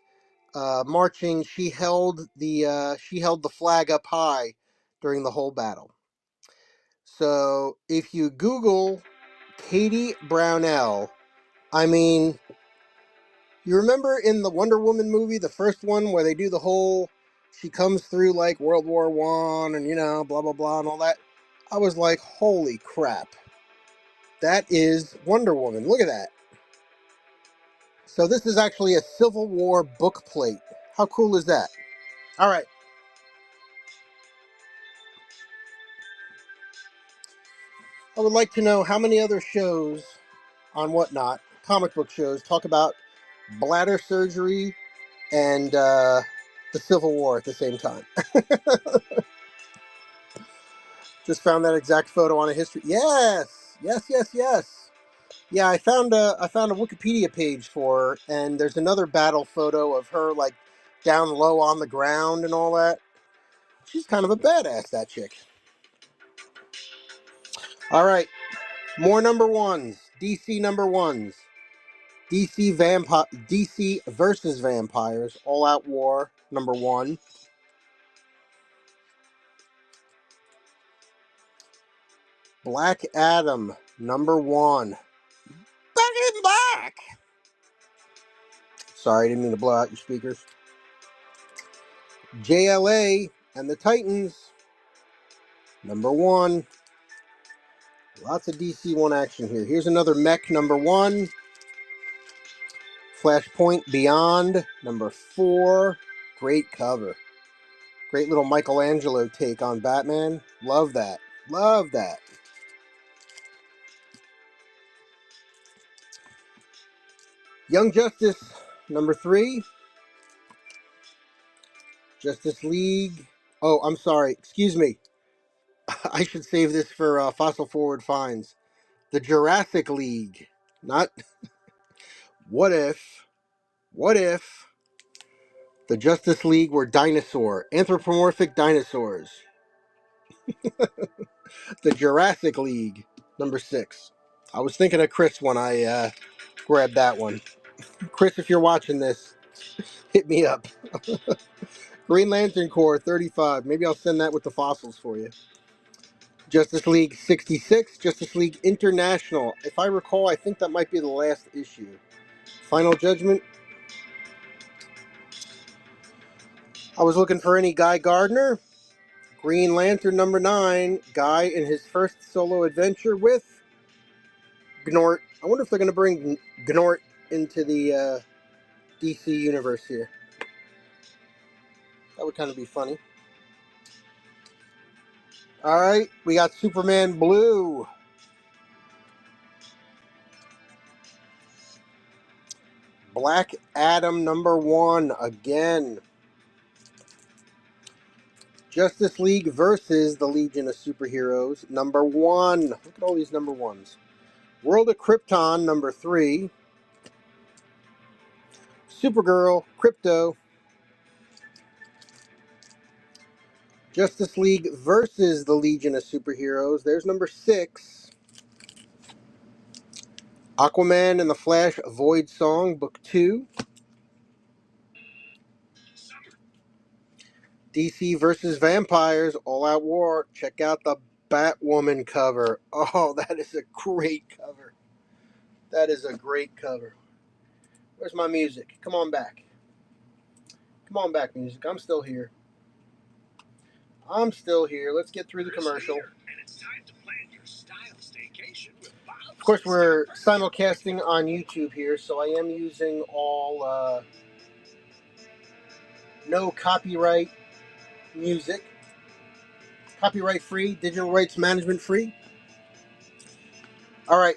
marching, she held the flag up high during the whole battle. So if you Google Katie Brownell, I mean, you remember in the Wonder Woman movie, the first one, where they do the whole, she comes through like World War I and, blah, blah, blah and all that? I was like, holy crap. That is Wonder Woman. Look at that. So this is actually a Civil War book plate. How cool is that? All right. I would like to know how many other shows on Whatnot, comic book shows, talk about bladder surgery and the Civil War at the same time. Just found that exact photo on a history. Yes. Yeah, I found a Wikipedia page for her, and there's another battle photo of her like down low on the ground and all that. She's kind of a badass, that chick. All right. More number ones. DC number ones. DC versus Vampires. All Out War number 1. Black Adam number 1. Back in black. Sorry, I didn't mean to blow out your speakers. JLA and the Titans number 1. Lots of DC 1 action here. Here's another mech number 1. Flashpoint Beyond number 4. Great cover. Great little Michelangelo take on Batman. Love that. Love that. Young Justice number 3. Justice League. Oh, I'm sorry. Excuse me. I should save this for Fossil Forward Finds. The Jurassic League. Not what if the Justice League were anthropomorphic dinosaurs. The Jurassic League number 6. I was thinking of Chris when I grabbed that one. Chris, if you're watching this, hit me up. Green Lantern Corps 35. Maybe I'll send that with the fossils for you. Justice League 66. Justice League International. If I recall, I think that might be the last issue. Final Judgment. I was looking for any Guy Gardner. Green Lantern number 9. Guy in his first solo adventure with Gnort. I wonder if they're going to bring Gnort into the DC universe here. That would kind of be funny. Alright, we got Superman Blue. Black Adam number 1 again. Justice League versus the Legion of Superheroes number 1. Look at all these number 1s. World of Krypton number 3. Supergirl, Crypto. Justice League versus the Legion of Superheroes. There's number 6. Aquaman and the Flash Void Song, Book 2. DC versus Vampires, All Out War. Check out the Batwoman cover. Oh, that is a great cover. That is a great cover. Where's my music? Come on back. Come on back, music. I'm still here. I'm still here. Let's get through the commercial. Of course, we're simulcasting on YouTube here, so I am using all no copyright music. Copyright free, digital rights management free. All right.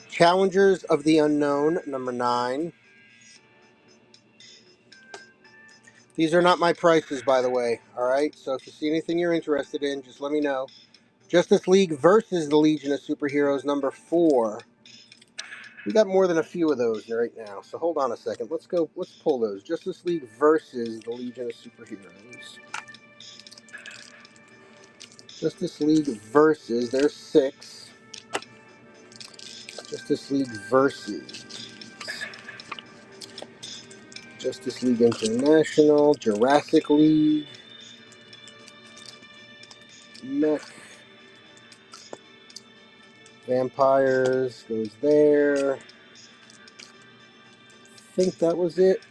Challengers of the Unknown, number 9. These are not my prices, by the way. All right. So if you see anything you're interested in, just let me know. Justice League versus the Legion of Superheroes, number 4. We got more than a few of those right now. So hold on a second. Let's pull those. Justice League versus the Legion of Superheroes. Justice League versus, there's 6. Justice League versus. Justice League International, Jurassic League, Mech, Vampires goes there. I think that was it.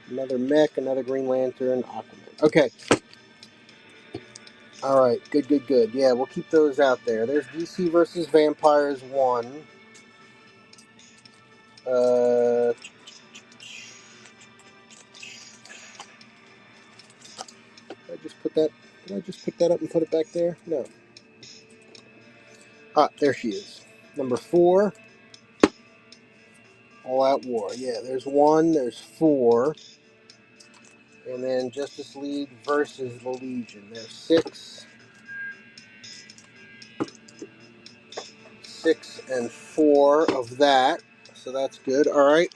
Another Mech, another Green Lantern, Aquaman. Okay. Alright, good. Yeah, we'll keep those out there. There's DC versus Vampires 1. Did I just pick that up and put it back there? No. Ah, there she is. Number 4. All Out War. Yeah, there's 1, there's 4. And then Justice League versus the Legion. There's 6. 6 and 4 of that. So that's good. Alright.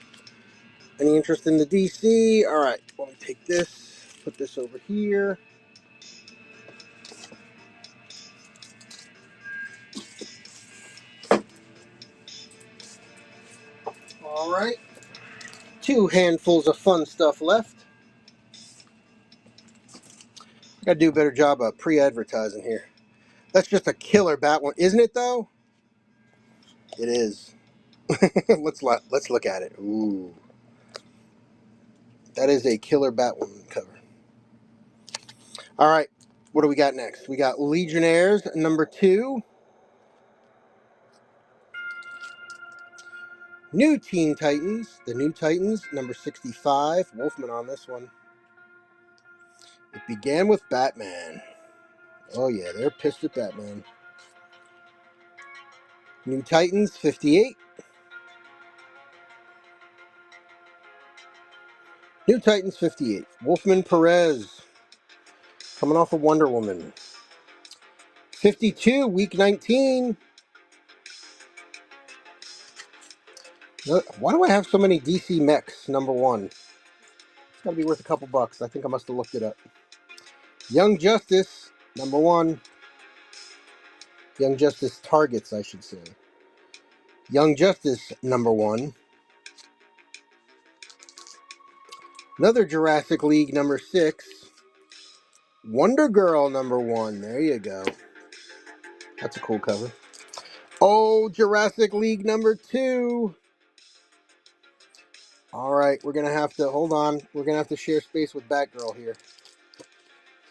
Any interest in the DC? Alright. Let me take this. Put this over here. All right. 2 handfuls of fun stuff left. I gotta do a better job of pre-advertising here. That's just a killer bat one, isn't it? Though it is. let's look at it. Ooh, that is a killer Batwoman cover. All right, what do we got next? We got Legionnaires number 2, New Teen Titans, the New Titans number 65. Wolfman on this one. It began with Batman. Oh yeah, they're pissed at Batman. New Titans 58. New Titans 58. Wolfman Perez coming off of Wonder Woman. 52, week 19. Why do I have so many DC mechs? Number 1. It's got to be worth a couple bucks. I think I must have looked it up. Young Justice, number 1. Young Justice Targets, I should say. Young Justice, number 1. Another Jurassic League, number 6. Wonder Girl, number 1. There you go. That's a cool cover. Oh, Jurassic League, number 2. All right, we're gonna have to hold on. We're gonna have to share space with Batgirl here.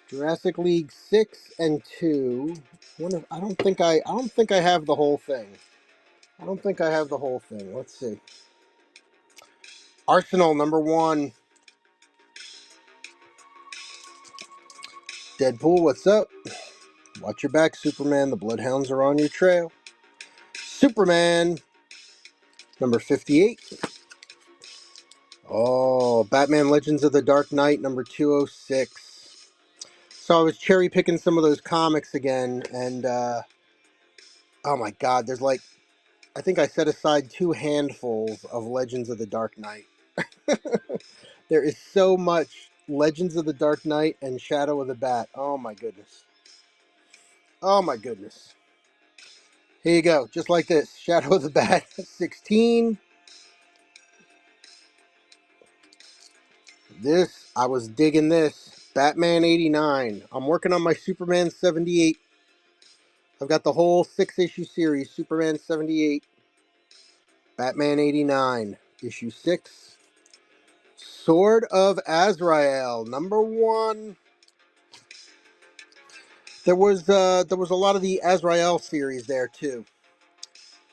Jurassic League 6 and 2. I don't think I have the whole thing. I don't think I have the whole thing. Let's see. Arsenal number 1. Deadpool, what's up? Watch your back, Superman. The Bloodhounds are on your trail. Superman number 58. Oh, Batman Legends of the Dark Knight number 206. So I was cherry picking some of those comics again, and oh my God, there's like, I think I set aside 2 handfuls of Legends of the Dark Knight. There is so much Legends of the Dark Knight and Shadow of the Bat. Oh my goodness. Oh my goodness. Here you go, just like this. Shadow of the Bat 16. This, I was digging this. Batman 89. I'm working on my Superman 78. I've got the whole 6-issue series. Superman 78. Batman 89. Issue 6. Sword of Azrael, number 1. There was a lot of the Azrael series there too.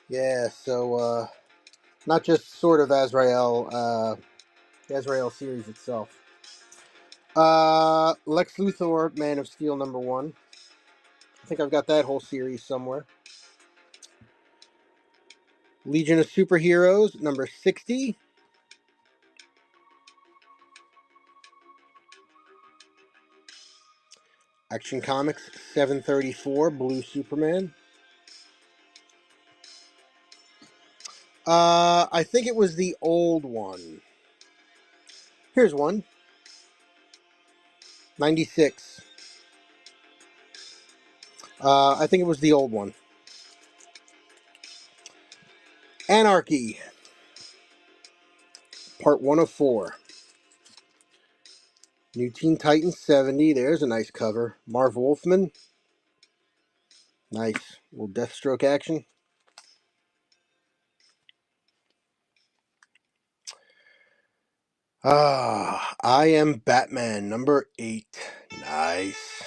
Yeah, so not just Sword of Azrael, the Azrael series itself. Lex Luthor, Man of Steel, number 1. I think I've got that whole series somewhere. Legion of Superheroes, number 60. Action Comics 734, Blue Superman. I think it was the old one. Here's one. 96. I think it was the old one. Anarchy. Part 1 of 4. New Teen Titans 70. There's a nice cover. Marv Wolfman. Nice. Little Deathstroke action. I Am Batman, number 8. Nice.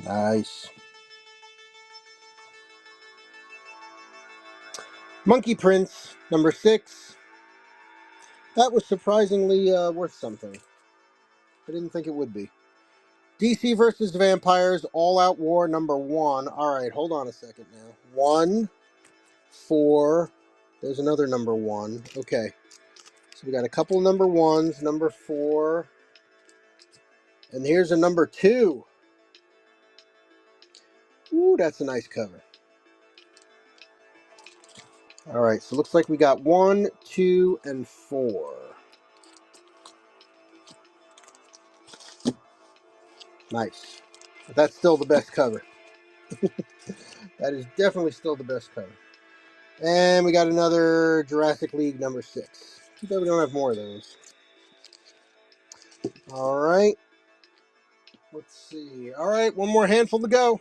Nice. Monkey Prince, number 6. That was surprisingly worth something. I didn't think it would be. DC versus Vampires, All Out War, number 1. All right, hold on a second now. 1, 4. There's another number 1. Okay. So we got a couple number 1s, number 4. And here's a number 2. Ooh, that's a nice cover. All right, so looks like we got 1, 2, and 4. Nice. But that's still the best cover. That is definitely still the best cover. And we got another Jurassic League number 6. Too bad we don't have more of those. All right. Let's see. All right, one more handful to go.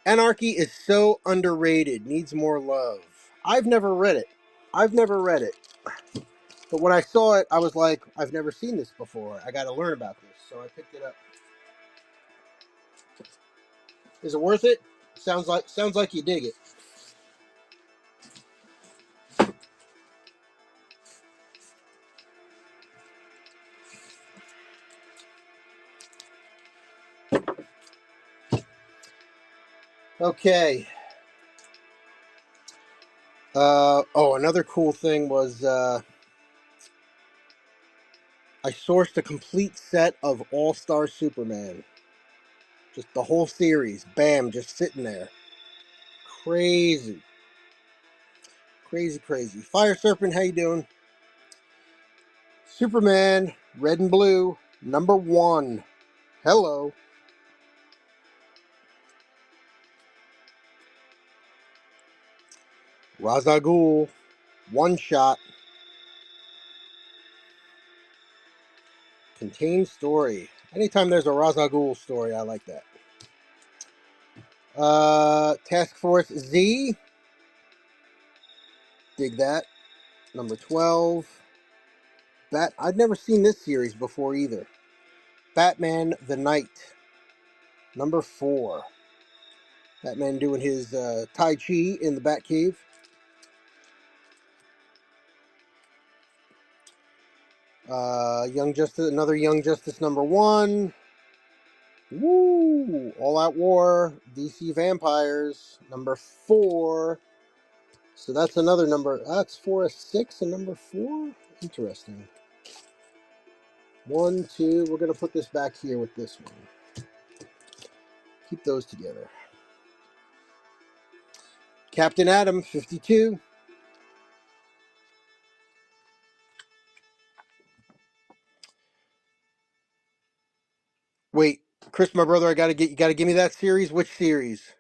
Anarchy is so underrated. Needs more love. I've never read it. But when I saw it, I was like, I've never seen this before. I got to learn about this. So I picked it up. Is it worth it? Sounds like you dig it. Okay. Another cool thing was I sourced a complete set of All-Star Superman. Just the whole series. Bam, just sitting there. Crazy. Crazy. Fire Serpent, how you doing? Superman, red and blue, number 1. Hello. Ra's al Ghul, one shot. Contained story. Anytime there's a Ra's al Ghul story, I like that. Task Force Z. Dig that. Number 12. I'd never seen this series before either. Batman the Knight. Number 4. Batman doing his Tai Chi in the Batcave. Another Young Justice number 1. Woo! All Out War, DC Vampires, number 4. So that's another number. That's 4 of 6 and number 4? Interesting. 1, 2. We're going to put this back here with this one. Keep those together. Captain Atom, 52. Wait, Chris, my brother, you gotta give me that series. Which series?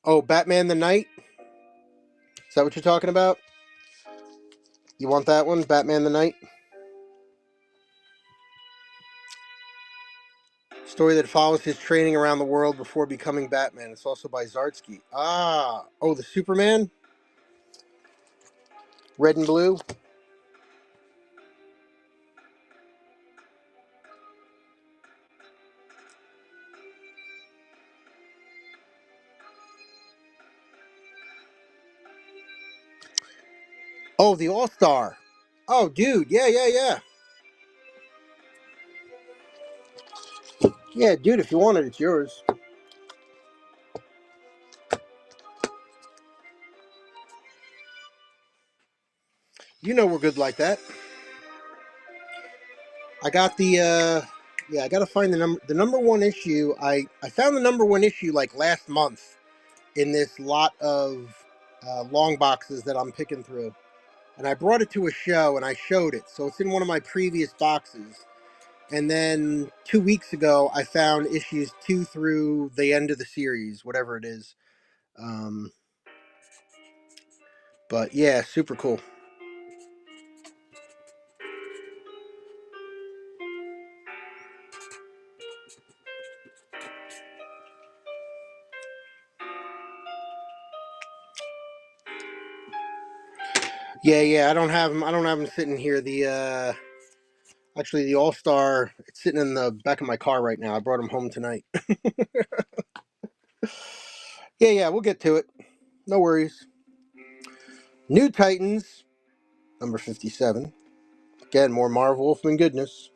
Oh, Batman the Knight? Is that what you're talking about? You want that one? Batman the Knight? Story that follows his training around the world before becoming Batman. It's also by Zardsky. The Superman? Red and blue? Oh, the All-Star. Oh, dude. Yeah. Yeah, dude, if you want it, it's yours. You know we're good like that. I got I gotta find the number 1 issue. I found the number 1 issue like last month in this lot of long boxes that I'm picking through. And I brought it to a show and I showed it. So it's in one of my previous boxes. And then 2 weeks ago, I found issues 2 through the end of the series, whatever it is. But yeah, super cool. Yeah. I don't have them. I don't have them sitting here. The All Star. It's sitting in the back of my car right now. I brought them home tonight. Yeah. We'll get to it. No worries. New Titans, number 57. Again, more Marv Wolfman goodness.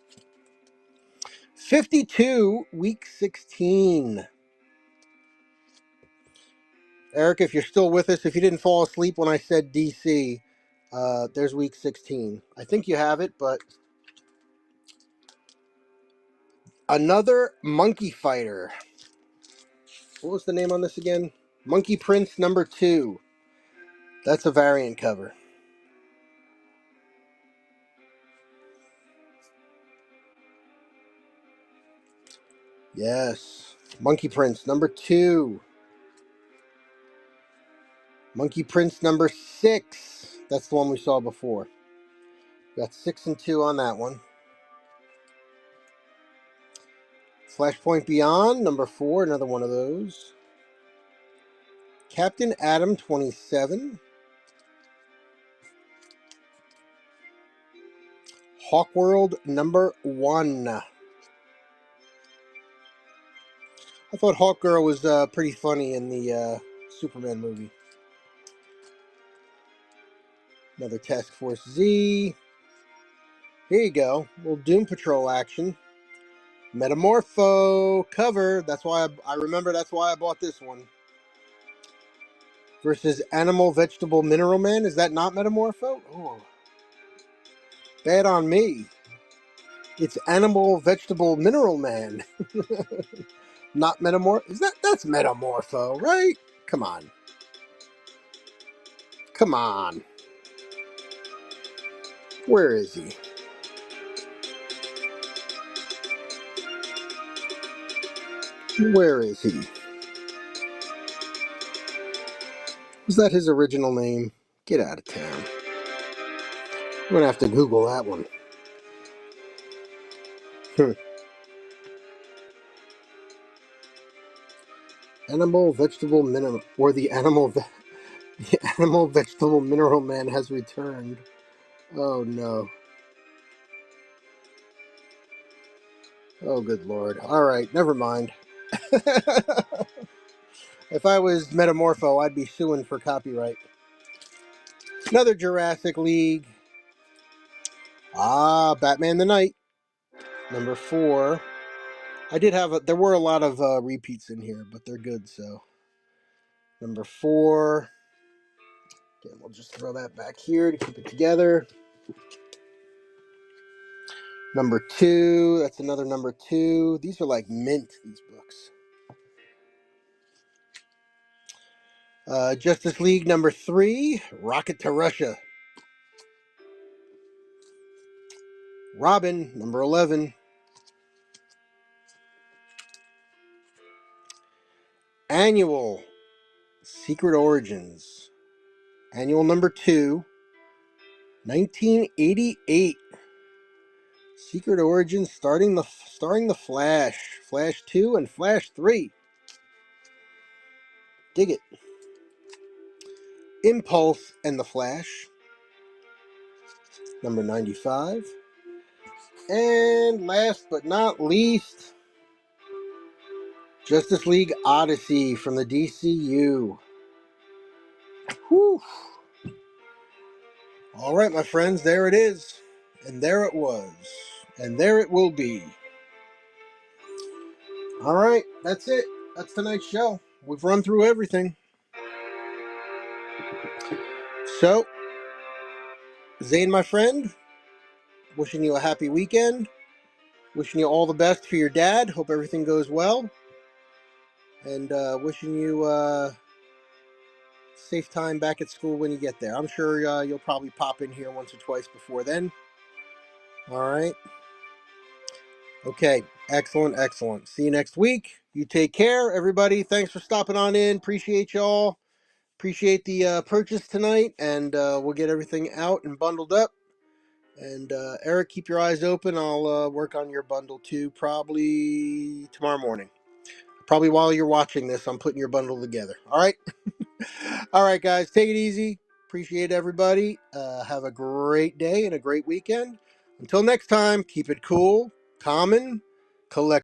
52, week 16. Eric, if you're still with us, if you didn't fall asleep when I said DC, there's week 16. I think you have it, but another Monkey Fighter. What was the name on this again? Monkey Prince number 2. That's a variant cover. Yes. Monkey Prince number 2. Monkey Prince number 6. That's the one we saw before. Got 6 and 2 on that one. Flashpoint Beyond number 4. Another one of those. Captain Atom 27. Hawkworld number 1. I thought Hawkgirl was pretty funny in the Superman movie. Another Task Force Z. Here you go. A little Doom Patrol action. Metamorpho cover. That's why I remember. That's why I bought this one. Versus Animal Vegetable Mineral Man. Is that not Metamorpho? Oh, bad on me. It's Animal Vegetable Mineral Man. Not Metamorpho. That's Metamorpho, right? Come on. Come on. Where is he? Where is he? Was that his original name? Get out of town. I'm gonna have to Google that one. Animal Vegetable Mineral, or the Animal Vegetable Mineral Man has returned. Oh no. Oh good lord. Alright, never mind. If I was Metamorpho, I'd be suing for copyright. Another Jurassic League. Batman the Knight. Number 4. There were a lot of repeats in here, but they're good, so. Number 4. Okay, we'll just throw that back here to keep it together. Number 2. That's another number 2. These are like mint, these books. Justice League number 3. Rocket to Russia. Robin number 11. Annual Secret Origins. Annual number 2. 1988. Secret Origins starring the Flash. Flash 2 and Flash 3. Dig it. Impulse and the Flash. Number 95. And last but not least, Justice League Odyssey from the DCU. Whew. All right, my friends, there it is. And there it was. And there it will be. All right, that's it. That's tonight's show. We've run through everything. So, Zane, my friend, wishing you a happy weekend. Wishing you all the best for your dad. Hope everything goes well. And wishing you safe time back at school when you get there. I'm sure you'll probably pop in here once or twice before then. All right. Okay. Excellent. Excellent. See you next week. You take care, everybody. Thanks for stopping on in. Appreciate y'all. Appreciate the purchase tonight. And we'll get everything out and bundled up. And Eric, keep your eyes open. I'll work on your bundle too, probably tomorrow morning. Probably while you're watching this, I'm putting your bundle together. All right? All right, guys. Take it easy. Appreciate everybody. Have a great day and a great weekend. Until next time, keep it cool, calm, and collect.